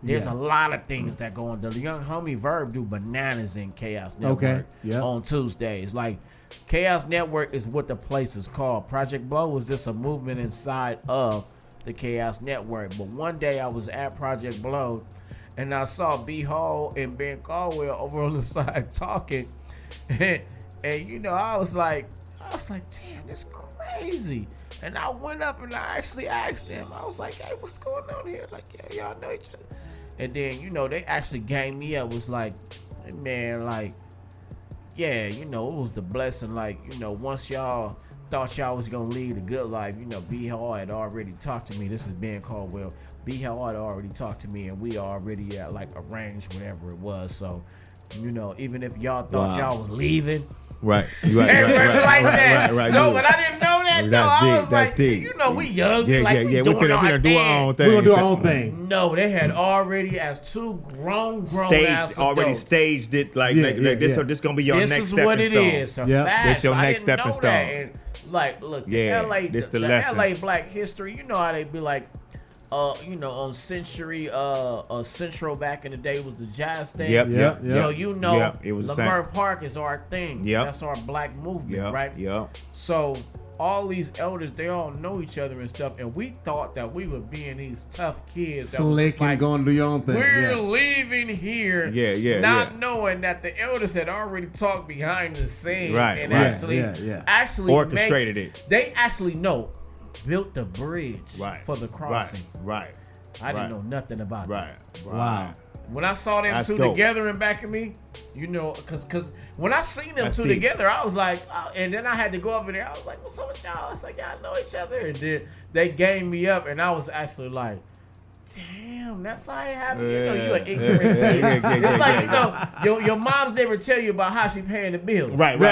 There's a lot of things that go on. The young homie Verb do bananas in Chaos Network on Tuesdays. Like, Chaos Network is what the place is called. Project Blow was just a movement inside of the Chaos Network. But one day I was at Project Blow and I saw B Hall and Ben Caldwell over on the side talking. And I was like, damn, that's crazy. And I went up and I actually asked them. I was like, hey, what's going on here? Like, yeah, y'all know each other. And then, they actually ganged me up. Was like, hey, man, like, yeah, it was the blessing. Like, once y'all thought y'all was going to lead a good life, B Hall had already talked to me. This is Ben Caldwell. B Hall had already talked to me, and we already arranged whatever it was. So, even if y'all thought y'all was leaving, right. No, but I didn't know that. I was like, we young. We do our own thing. We're gonna do our own thing. No, they had already, as two grown staged it like this. So this gonna be your next stepping stone. This is what it is. This your next stepping stone. And look, the LA Black History. How they be like. On Century, Central back in the day was the jazz thing. Yep. So it was Lamar Park is our thing. Yep. That's our black movement, right? Yep. So all these elders, they all know each other and stuff, and we thought that we were being these tough kids. Slick and going to do your own thing. We're leaving here, not knowing that the elders had already talked behind the scenes and actually orchestrated it. They actually built the bridge for the crossing. Right. I didn't know nothing about that. Wow. When I saw them two together in back of me, because when I seen them two together, I was like, and then I had to go over there. I was like, what's up with y'all? I was like, y'all know each other. And then they ganged me up, and I was actually like, damn, that's how it happened. You're an ignorant kid. It's like, your mom never tell you about how she paying the bills. Right. We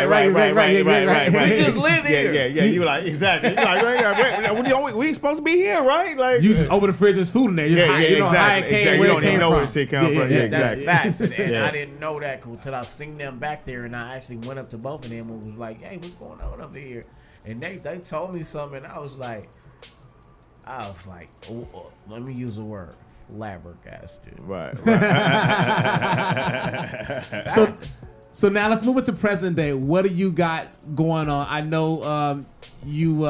just live here. Yeah. You like, exactly. You like, we supposed to be here, right? Like, you just open the fridge, there's food in there. Exactly. You don't even know where shit come from. That's facts. And I didn't know that until I seen them back there, and I actually went up to both of them and was like, hey, what's going on over here? And they told me something, and I was like, let me use a word, flabbergasted. Right. So now let's move it to present day. What do you got going on? I know you.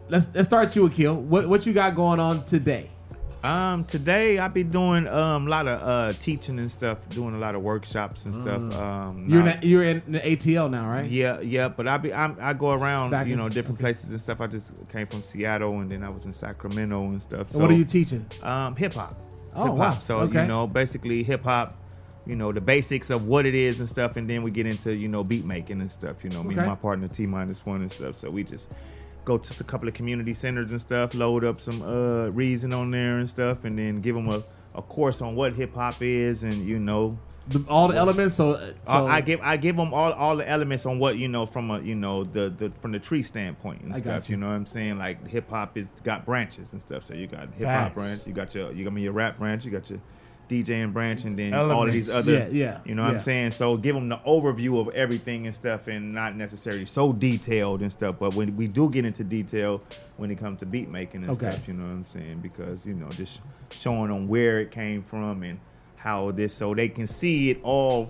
Let's start you, Akil. What you got going on today? Today I be doing a lot of teaching and stuff, doing a lot of workshops and stuff. You're in the ATL now, right? Yeah. But I go around, different places and stuff. I just came from Seattle and then I was in Sacramento and stuff. So what are you teaching? Hip hop. Oh, wow. So basically hip hop. The basics of what it is and stuff, and then we get into beat making and stuff. Me and my partner T-1 and stuff. So we just go to a couple of community centers and stuff, load up some reason on there and stuff, and then give them a course on what hip hop is and all the elements. So I give them all the elements on what from from the tree standpoint and stuff. You know what I'm saying? Like hip hop is got branches and stuff. So you got hip hop branch, you got your rap branch, you got your DJing branch, and then all of these other, what I'm saying? So give them the overview of everything and stuff, and not necessarily so detailed and stuff, but when we do get into detail when it comes to beat making and stuff, you know what I'm saying? Because, just showing them where it came from and how this, so they can see it all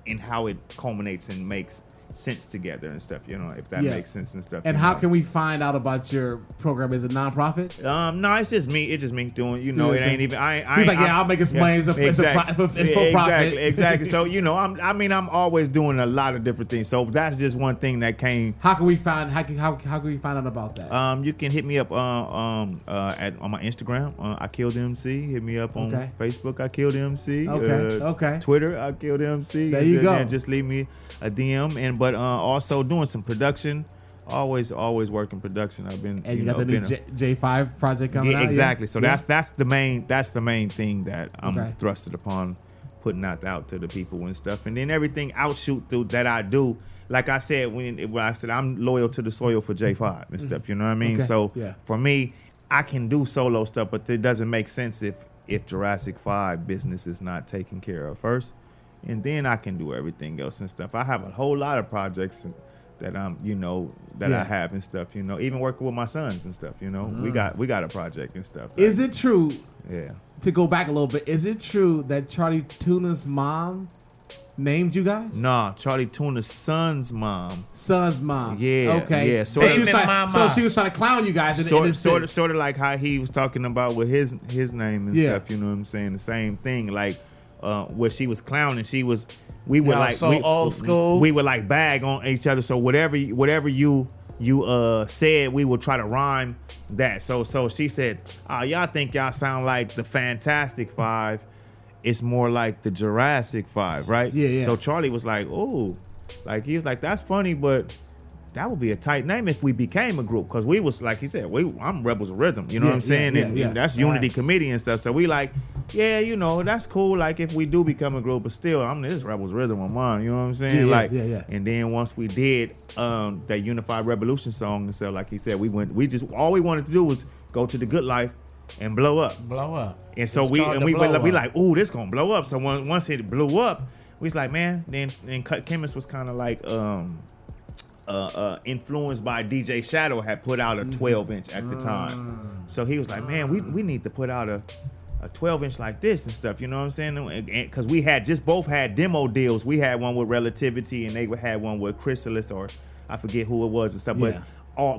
and how it culminates and makes sense together and stuff, if that makes sense and stuff. And how can we find out about your program? Is it nonprofit? No, it's just me. It's just me doing. It ain't even. He's like, I'll make it money. It's for profit. Exactly. So I'm always doing a lot of different things. So that's just one thing that came. How can we find out about that? You can hit me up on my Instagram, Akil the MC. Hit me up on Facebook, Akil the MC. Okay. Twitter, Akil the MC. There you go. And just leave me a DM, but also doing some production Always working production. I've been. And you got the new J5 project coming out. Exactly. So that's the main thing that I'm thrusted upon putting out to the people and stuff. And then everything outshoot through that I do. Like I said, when I said I'm loyal to the soil for J5 and stuff. You know what I mean? Okay. So for me, I can do solo stuff, but it doesn't make sense if Jurassic 5 business is not taken care of first, and then I can do everything else and stuff. I have a whole lot of projects that I have and stuff. Even working with my sons and stuff. We got a project and stuff. Is it true? Yeah. To go back a little bit, is it true that Charlie Tuna's mom named you guys? Nah, Charlie Tuna's son's mom. Son's mom. Yeah. Okay. Yeah. So she was trying to clown you guys. Sort of like how he was talking about with his name and stuff. You know what I'm saying? The same thing. Like where she was clowning, we would old school. We would like bag on each other. So whatever you said, we would try to rhyme that. So she said, y'all think y'all sound like the Fantastic Five. It's more like the Jurassic 5, right? Yeah. So Charlie was like, oh, like he was like, that's funny, but that would be a tight name if we became a group. Because we was, like he said, I'm Rebels of Rhythm, you know what I'm saying? And that's Unity Committee and stuff. So we like, that's cool. Like if we do become a group, but still, this Rebels Rhythm on mine, you know what I'm saying? Yeah. And then once we did that Unified Revolution song and stuff, like he said, all we wanted to do was go to the good life and blow up. And so we like, ooh, this gonna blow up. So once it blew up, we was like, man. Then Cut Chemist was kind of like influenced by DJ Shadow, had put out a 12-inch at the time. So he was like, man, we need to put out a 12-inch like this and stuff. You know what I'm saying? Because we had both had demo deals. We had one with Relativity and they had one with Chrysalis, or I forget who it was and stuff. But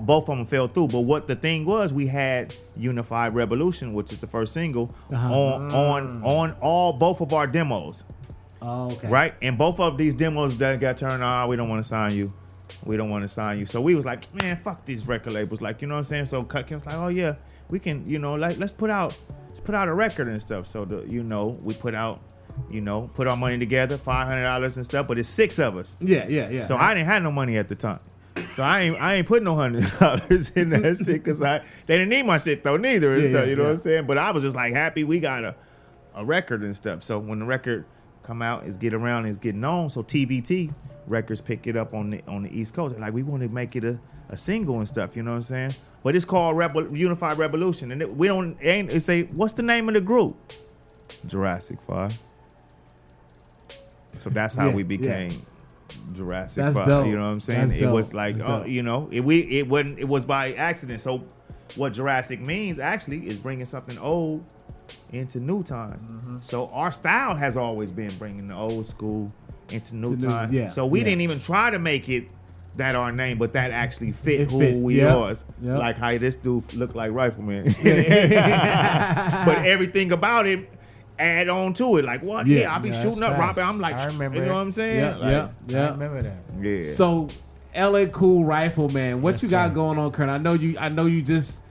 both of them fell through. But what the thing was, we had Unified Revolution, which is the first single, on both of our demos. Oh, okay. Right? And both of these demos that got turned on, we don't want to sign you. We don't want to sign you. So we was like, man, fuck these record labels. Like, you know what I'm saying? So Cut was like, oh yeah, we can, let's put out a record and stuff. So we put out, put our money together, $500 and stuff, but it's 6 of us. Yeah. So I didn't have no money at the time. So I ain't putting no $100 in that shit because they didn't need my shit though neither and stuff. You know what I'm saying? But I was just like happy we got a record and stuff. So when the record come out, it's get around, it's getting known. So TVT records pick it up on the East Coast. They're like, we want to make it a single and stuff. You know what I'm saying? But it's called Unified Revolution, and it say, what's the name of the group? Jurassic 5. So that's how we became. Jurassic 5. Dope. You know what I'm saying? It was like, it was by accident. So what Jurassic means actually is bringing something old into new times. So our style has always been bringing the old school into new times. So we didn't even try to make it that our name, but that actually fit who we was. Like how this dude looked like Rifleman. But everything about it add on to it. Like, what? Yeah, I'll be shooting up, robbing. I'm like, I remember, you know what I'm saying? Yeah. I remember that. Yeah. So, LA Cool Rifleman, what you got going on, Kurt? I know you just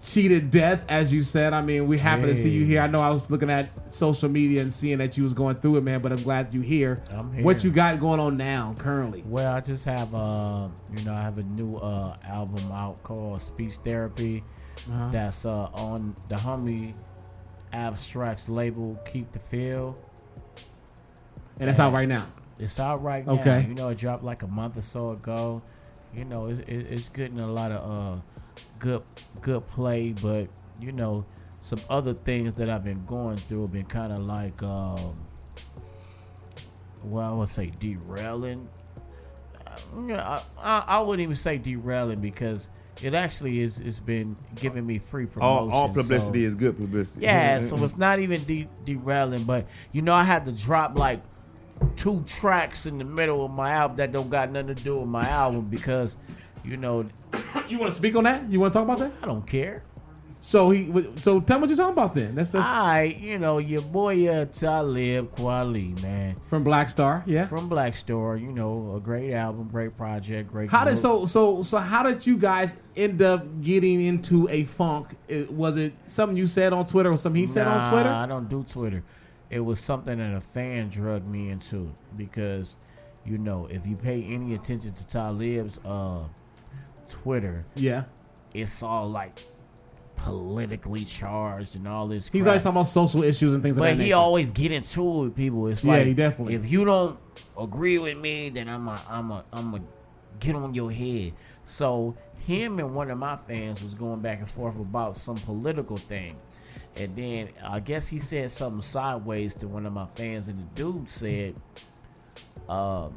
cheated death, as you said. I mean, we happen to see you here. I know I was looking at social media and seeing that you was going through it, man, but I'm glad you're here. I'm here. What you got going on now, currently? Well, I just have, I have a new album out called Speech Therapy. That's on the homie Abstract's label, Keep the Feel. And it's out right now? It's out right now. Okay. It dropped like a month or so ago. It's getting a lot of good play, but some other things that I've been going through have been kind of like I would say derailing. I wouldn't even say derailing because it actually it's been giving me free promotion. All publicity is good publicity. Yeah, so it's not even derailing, but I had to drop like 2 tracks in the middle of my album that don't got nothing to do with my album because You want to speak on that? You want to talk about that? I don't care. So tell me what you're talking about then. That's your boy Talib Kweli, man. From Black Star, yeah. From Black Star, a great album, great project, great. How did you guys end up getting into a funk? Was it something you said on Twitter or something he said on Twitter? I don't do Twitter. It was something that a fan drugged me into because, if you pay any attention to Talib's Twitter, Yeah. it's all like politically charged and all this. He's crap. always talking about social issues and things like that. But he always get into it with people. It's like, he definitely. If you don't agree with me, then I'm a get on your head. So him and one of my fans was going back and forth about some political thing. And then I guess he said something sideways to one of my fans, and the dude said, yeah,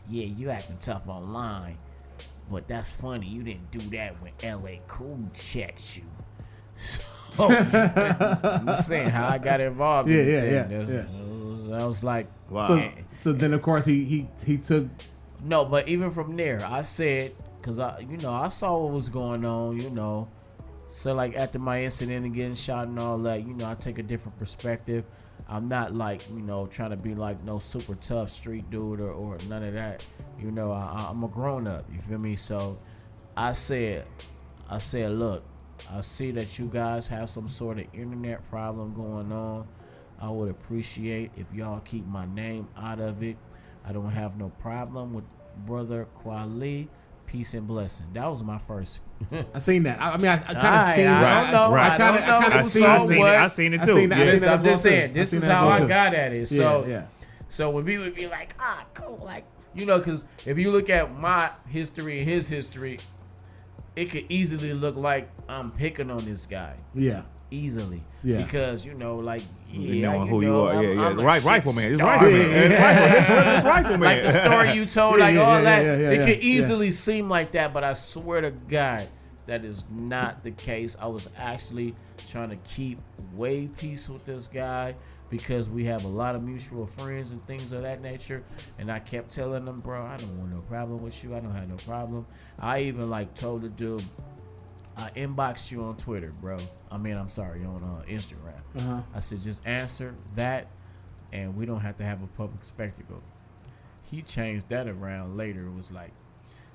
you acting tough online, but that's funny. You didn't do that when LA Cool checked you. So I'm just saying how I got involved. I was like, wow. So then of course he took. No, but even from there, I said, because I saw what was going on, So like after my incident and getting shot and all that, I take a different perspective. I'm not like, trying to be like no super tough street dude or none of that. I'm a grown up, you feel me? So I said, look, I see that you guys have some sort of internet problem going on. I would appreciate if y'all keep my name out of it. I don't have no problem with brother Khule. Peace and blessing. That was my first. I seen that. I mean, I kind of seen. I don't know. I kind of seen. I seen it too. I'm just saying. This is how I got at it. So, yeah. So when people would be like, cool, like, because if you look at my history and his history, it could easily look like I'm picking on this guy. Yeah. Easily. Yeah. Because, like, knowing who you are. I'm the rifleman. It's rifleman. It's rifleman. Like the story you told, like all that. It could yeah. easily seem like that, but I swear to God, that is not the case. I was actually trying to keep way peace with this guy because we have a lot of mutual friends and things of that nature. And I kept telling them, bro, I don't want no problem with you. I don't have no problem. I even told the dude, I inboxed you on Twitter, bro. I'm sorry, on Instagram. Uh-huh. I said, just answer that, and we don't have to have a public spectacle. He changed that around later. It was like,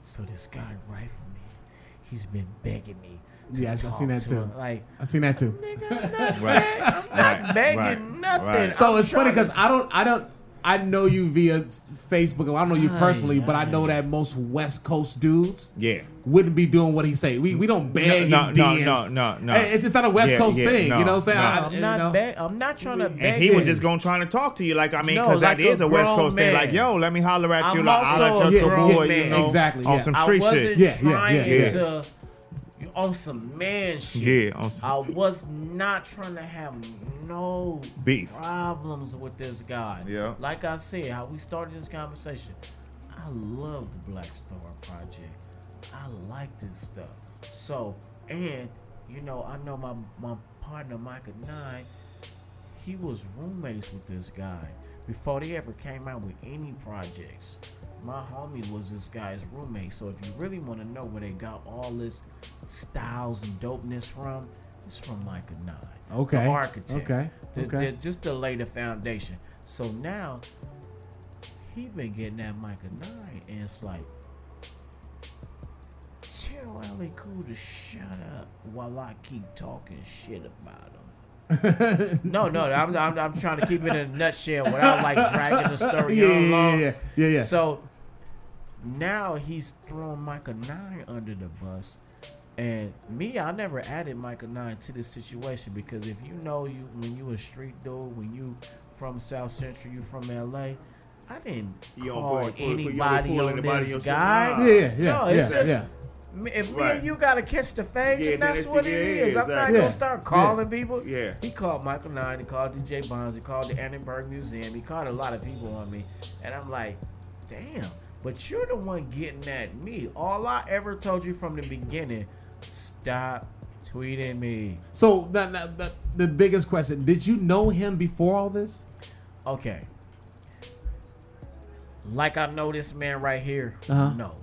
so this guy rifled me. He's been begging me. Yes, I seen that too. Him. Like, I seen that too. Nigga, I'm not begging nothing. Right. So it's funny because I know you via Facebook. I don't know you personally, but I know that most West Coast dudes wouldn't be doing what he say. We don't beg DMs. No. It's just not a West Coast thing. You know what I'm saying? I'm not trying to beg. And he was just trying to talk to you. Because that is a West Coast thing. Like, yo, let me holler at you. I'm I'll also let your boy, exactly. on some street shit. I wasn't trying to on some man shit. Yeah, I was not trying to have no beef problems with this guy. Yeah. Like I said, how we started this conversation, I love the Black Star Project. I like this stuff. So, and I know my partner Micah 9, he was roommates with this guy before they ever came out with any projects. My homie was this guy's roommate. So if you really want to know where they got all this styles and dopeness from, it's from Micah 9. Okay. The architect. Okay. Just to lay the foundation. So now he been getting that Micah 9, and it's like, tell LA Cool to shut up while I keep talking shit about him. No, I'm trying to keep it in a nutshell without dragging the story along. Yeah. So now he's throwing Micah 9 under the bus. And me, I never added Micah 9 to this situation because if when you a street dude, when you from South Central, you from LA, I didn't call anybody on this guy. If me and you gotta catch the fade, then that's what it is. Exactly. I'm not gonna start calling people. Yeah. He called Michael 9, he called DJ Bonds, he called the Annenberg Museum, he called a lot of people on me. And I'm like, damn, but you're the one getting at me. All I ever told you from the beginning, stop tweeting me. So the biggest question, did you know him before all this? Okay. Like I know this man right here? No.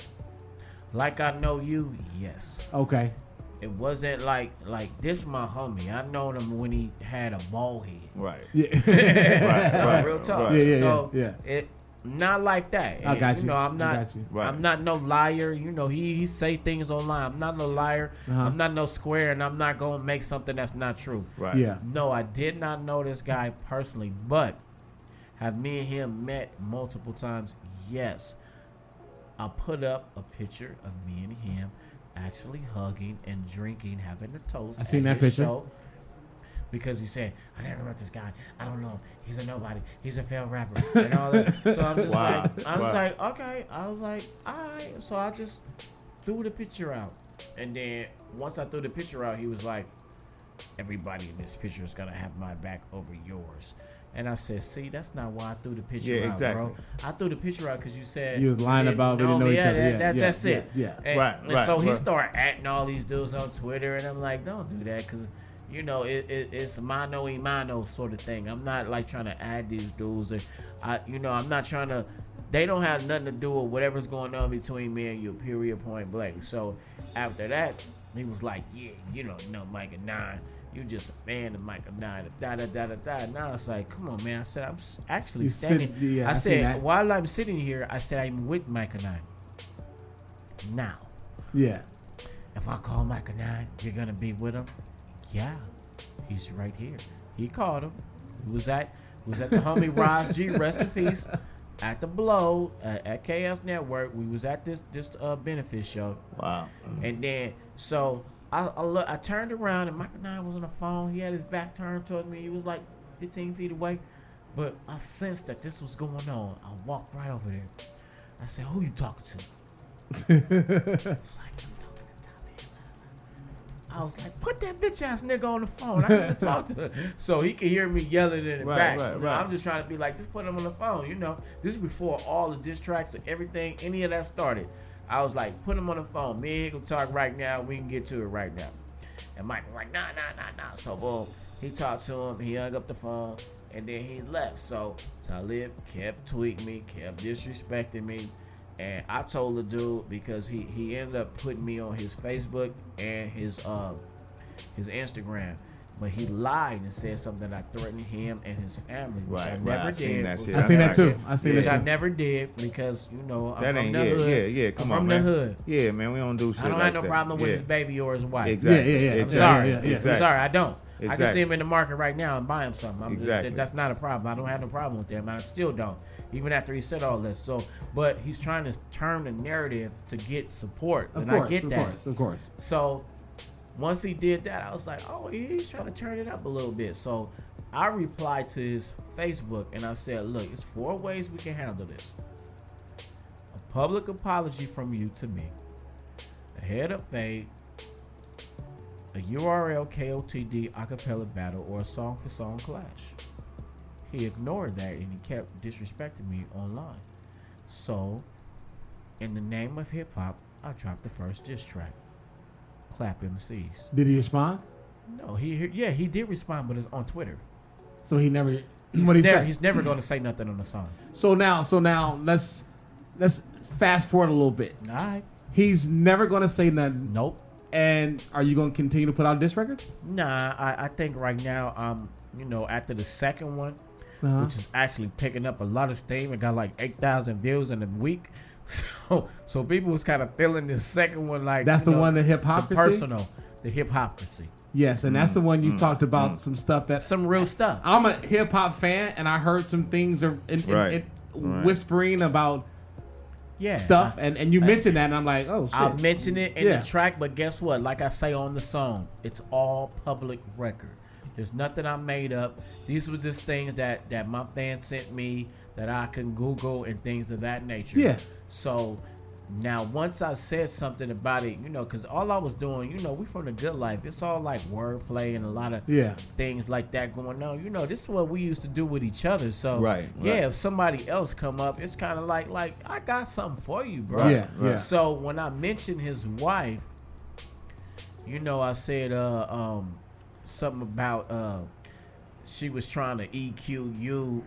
Like I know you? Yes. Okay. It wasn't like this my homie. I known him when he had a bald head. Right. Yeah. right. Real talk. Yeah. It not like that. I got you. I'm not. Right. I'm not no liar. He say things online. I'm not no liar. I'm not no square, and I'm not gonna make something that's not true. Right. Yeah. No, I did not know this guy personally, but have me and him met multiple times? Yes. I put up a picture of me and him actually hugging and drinking, having a toast. I seen that picture. Show. Because he said, I never met this guy. I don't know. He's a nobody. He's a failed rapper. And all that. So I'm just like, okay. I was like, all right. So I just threw the picture out. And then once I threw the picture out, he was like, everybody in this picture is going to have my back over yours. And I said, see, that's not why I threw the picture out, bro. I threw the picture out because you said... You was lying about we didn't know each other. That's it. Yeah. And so he started acting all these dudes on Twitter, and I'm like, don't do that because... it's mano y mano sort of thing. I'm not like trying to add these dudes. I'm not trying to. They don't have nothing to do with whatever's going on between me and you. Period. Point blank. So after that, he was like, no, Micah 9. You just a fan of Micah 9. Da da da da da. Now it's like, come on, man. I said I'm actually standing. I said while I'm sitting here, I said I'm with Micah 9. Now. Yeah. If I call Micah 9, you're gonna be with him. Yeah, he's right here. He called him. He was at the homie Roz G, rest in peace, at the Blow at KS Network. We was at this benefit show. Wow. And then so I turned around and Michael 9 was on the phone. He had his back turned towards me. He was like 15 feet away, but I sensed that this was going on. I walked right over there. I said, "Who you talking to?" It's like, I was like, put that bitch ass nigga on the phone. I gotta talk to her. So he could hear me yelling in the back. Right. I'm just trying to be like, just put him on the phone. This is before all the diss tracks and everything, any of that started. I was like, put him on the phone. Me and he can talk right now. We can get to it right now. And Mike was like, nah. So, boom, he talked to him. He hung up the phone. And then he left. So Talib kept tweeting me, kept disrespecting me. And I told the dude because he ended up putting me on his Facebook and his Instagram, but he lied and said something that I threatened him and his family, which I never did. I seen that too. I never did because I'm that from the hood. Yeah. Come on, from man. The hood. Yeah, man. We don't do shit. I don't have no problem with his baby or his wife. Exactly. I'm sorry. I'm sorry. I don't. Exactly. I can see him in the market right now and buy him something. Exactly. That's not a problem. I don't have no problem with that, man. I still don't. Even after he said all this. So, but he's trying to turn the narrative to get support. I get that. Of course. So, once he did that, I was like, oh, he's trying to turn it up a little bit. So, I replied to his Facebook and I said, look, it's 4 ways we can handle this. A public apology from you to me. A head-up fade. A URL KOTD acapella battle or a song-for-song clash. He ignored that and he kept disrespecting me online. So, in the name of hip hop, I dropped the first diss track. Clap MCs. Did he respond? No, he did respond, but it's on Twitter. So he never. What he said? He's never going to say nothing on the song. So now let's fast forward a little bit. All right. He's never going to say nothing. Nope. And are you going to continue to put out diss records? Nah, I think right now, after the second one, which is actually picking up a lot of steam. It got like 8,000 views in a week. So people was kind of feeling this second one like that's the one, the hip-hopcracy? The personal, the hipocracy. Yes, and that's the one you talked about some stuff some real stuff. I'm a hip-hop fan, and I heard some things whispering about stuff, and you mentioned that, and I'm like, oh, shit. I mentioned it in the track, but guess what? Like I say on the song, it's all public record. There's nothing I made up. These were just things that my fans sent me that I can Google and things of that nature. Yeah. So now once I said something about it, because all I was doing, we from the good life. It's all like wordplay and a lot of things like that going on. This is what we used to do with each other. So right. If somebody else come up, it's kind of like I got something for you, bro. Yeah. So when I mentioned his wife, I said something about she was trying to EQ you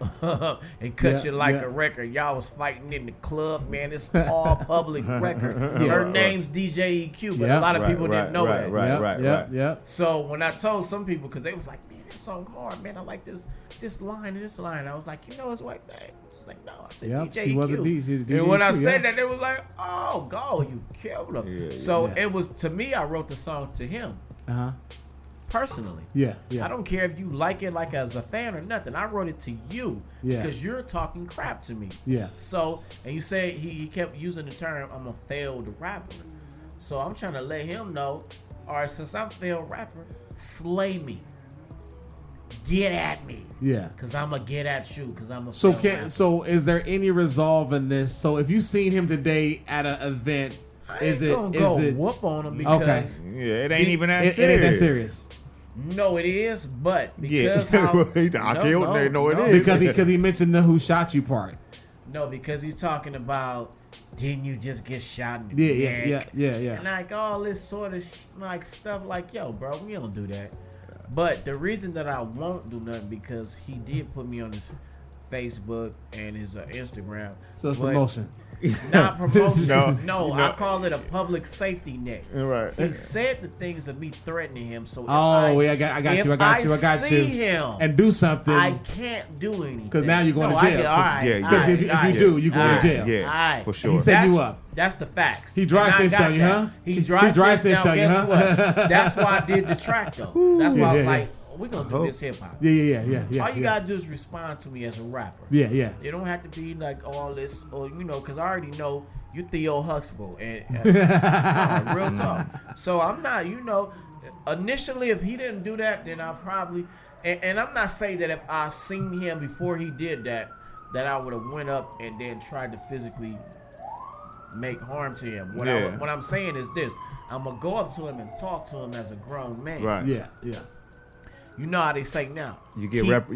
and cut you like a record. Y'all was fighting in the club, man. It's all public record. Her name's DJ EQ, but a lot of people didn't know that. Right. So when I told some people, because they was like, man, that song hard, man. I like this line and this line. I was like, his white name. Like, no, I said DJ she EQ. Was a DJ. And when I said that, they was like, oh, go, you killed him. It was, to me, I wrote the song to him. personally. Yeah. I don't care if you like it like as a fan or nothing. I wrote it to you because you're talking crap to me. Yeah. So, and you say he kept using the term, I'm a failed rapper. So I'm trying to let him know, all right, since I'm a failed rapper, slay me. Get at me. Yeah. Because I'm going to get at you because I'm a So failed rapper. So is there any resolve in this? So if you seen him today at an event, is it whoop on him because it ain't even that serious. It ain't that serious. No, it is, but because how Akil, no, it is because he mentioned the who shot you part. No, because he's talking about didn't you just get shot in the neck? Yeah. And like all this sort of like stuff, like yo, bro, we don't do that. But the reason that I won't do nothing because he did put me on his Facebook and his Instagram. So it's promotion. Not promotion. No, I call it a public safety net. Right. He said the things of me threatening him. So I got you. See him and do something. I can't do anything because now you're going to jail. Because if you do, you go to jail. Yeah, for sure. He set you up. That's the facts. He dry snitched on you, huh? He dry snitched on you, huh? What? That's why I did the track though. That's why I was like, we're gonna do this hip hop. Yeah. All you gotta do is respond to me as a rapper. Yeah. You don't have to be like all this, or because I already know you Theo Huxtable and real talk. So I'm not, initially if he didn't do that, then I probably, and I'm not saying that if I seen him before he did that I would have went up and then tried to physically make harm to him. What I'm saying is this: I'm gonna go up to him and talk to him as a grown man. Right. Yeah. You know how they say now. You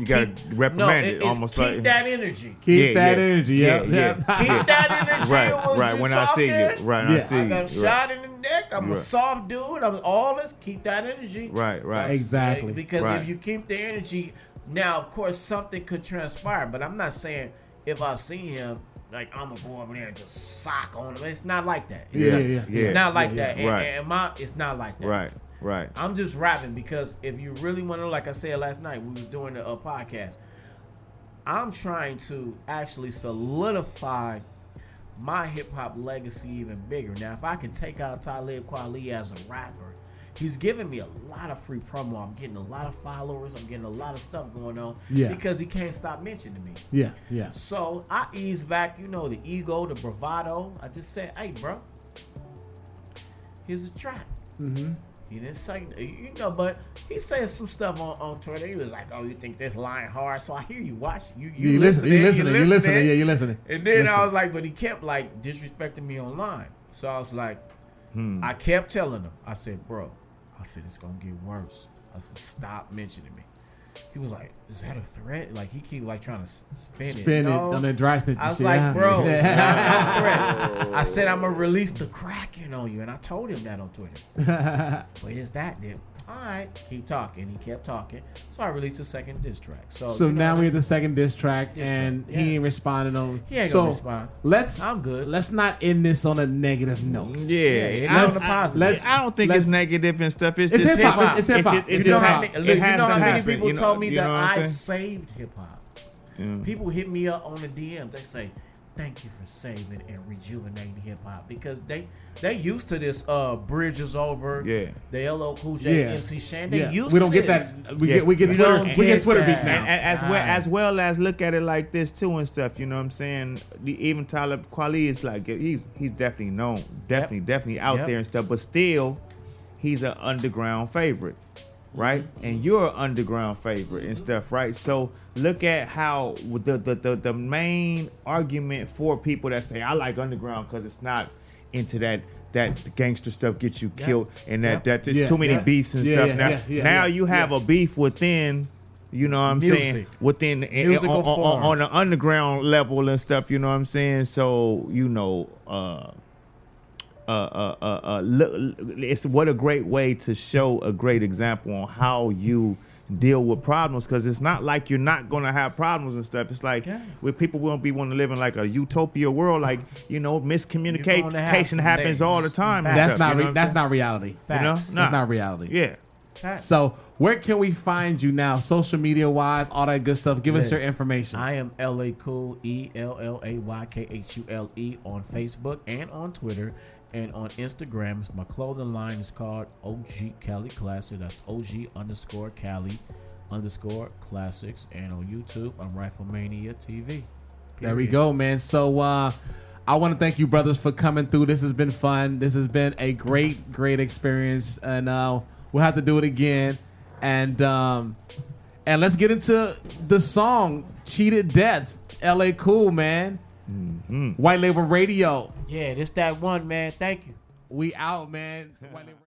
got reprimanded almost keep like that energy. Keep that energy. Yeah. Keep that energy. Right. When I see you. Right. I see you. I got shot in the neck. I'm a soft dude. I'm all this. Keep that energy. Right. Exactly. Because if you keep the energy, now of course something could transpire. But I'm not saying if I see him, like I'm gonna go over there and just sock on him. It's not like that. It's not like that. It's not like that. Right. I'm just rapping because if you really want to, like I said last night, we was doing a podcast. I'm trying to actually solidify my hip hop legacy even bigger. Now, if I can take out Talib Kweli as a rapper, he's giving me a lot of free promo. I'm getting a lot of followers. I'm getting a lot of stuff going on because he can't stop mentioning me. Yeah. So I ease back, the ego, the bravado. I just said, hey, bro, here's a track. Mm-hmm. He didn't say, but he said some stuff on Twitter. He was like, "Oh, you think this line hard?" So I hear you watch. You listening. Yeah, you listening. And then I was like, but he kept like disrespecting me online. So I was like, I kept telling him. I said, bro, it's gonna get worse. I said, stop mentioning me. He was like, is that a threat? Like he keep like trying to spin it on that dry snitch. I was like, bro, it's not a threat. I said I'm gonna release the Kraken on you, and I told him that on Twitter. But is that then? All right, keep talking. He kept talking, so I released the second diss track. So now we have the second diss track, and he ain't responding on. He ain't gonna respond. I'm good. Let's not end this on a negative note. Yeah, on the positive. I don't think it's negative and stuff. It's just hip hop. It's hip hop. It has how to many happen. people told me that I saying? saved hip hop. People hit me up on the DMs. They say, thank you for saving and rejuvenating hip hop, because they used to this bridges over the LL Cool J MC Shan. They used we don't to get this. that. We get Twitter beef now. As well as look at it like this too and stuff. You know what I'm saying? Even Talib Kweli is like he's definitely known, definitely out there and stuff. But still, he's an underground favorite. Right, and you're an underground favorite and stuff, right? So look at how the main argument for people that say I like underground because it's not into that gangster stuff gets you killed and that there's too many beefs and stuff. Now you have a beef within, you know what I'm saying, within on the underground level and stuff. You know what I'm saying? So it's what a great way to show a great example on how you deal with problems, because it's not like you're not gonna have problems and stuff. It's like with people won't be wanting to live in like a utopia world, like miscommunication happens all the time. That's not reality. Facts. That's not reality. Yeah. So where can we find you now? Social media wise, all that good stuff. Give us your information. I am LA Khule, ELLAYKHULE on Facebook and on Twitter. And on Instagram, my clothing line is called OG Cali Classic. That's OG_Cali_Classics. And on YouTube, I'm Riflemania TV. Period. There we go, man. So I want to thank you, brothers, for coming through. This has been fun. This has been a great experience. And we'll have to do it again. And let's get into the song, Cheated Death, LA Khule, man. Mm-hmm. White Label Radio. Yeah, this that one, man. Thank you. We out, man. White Label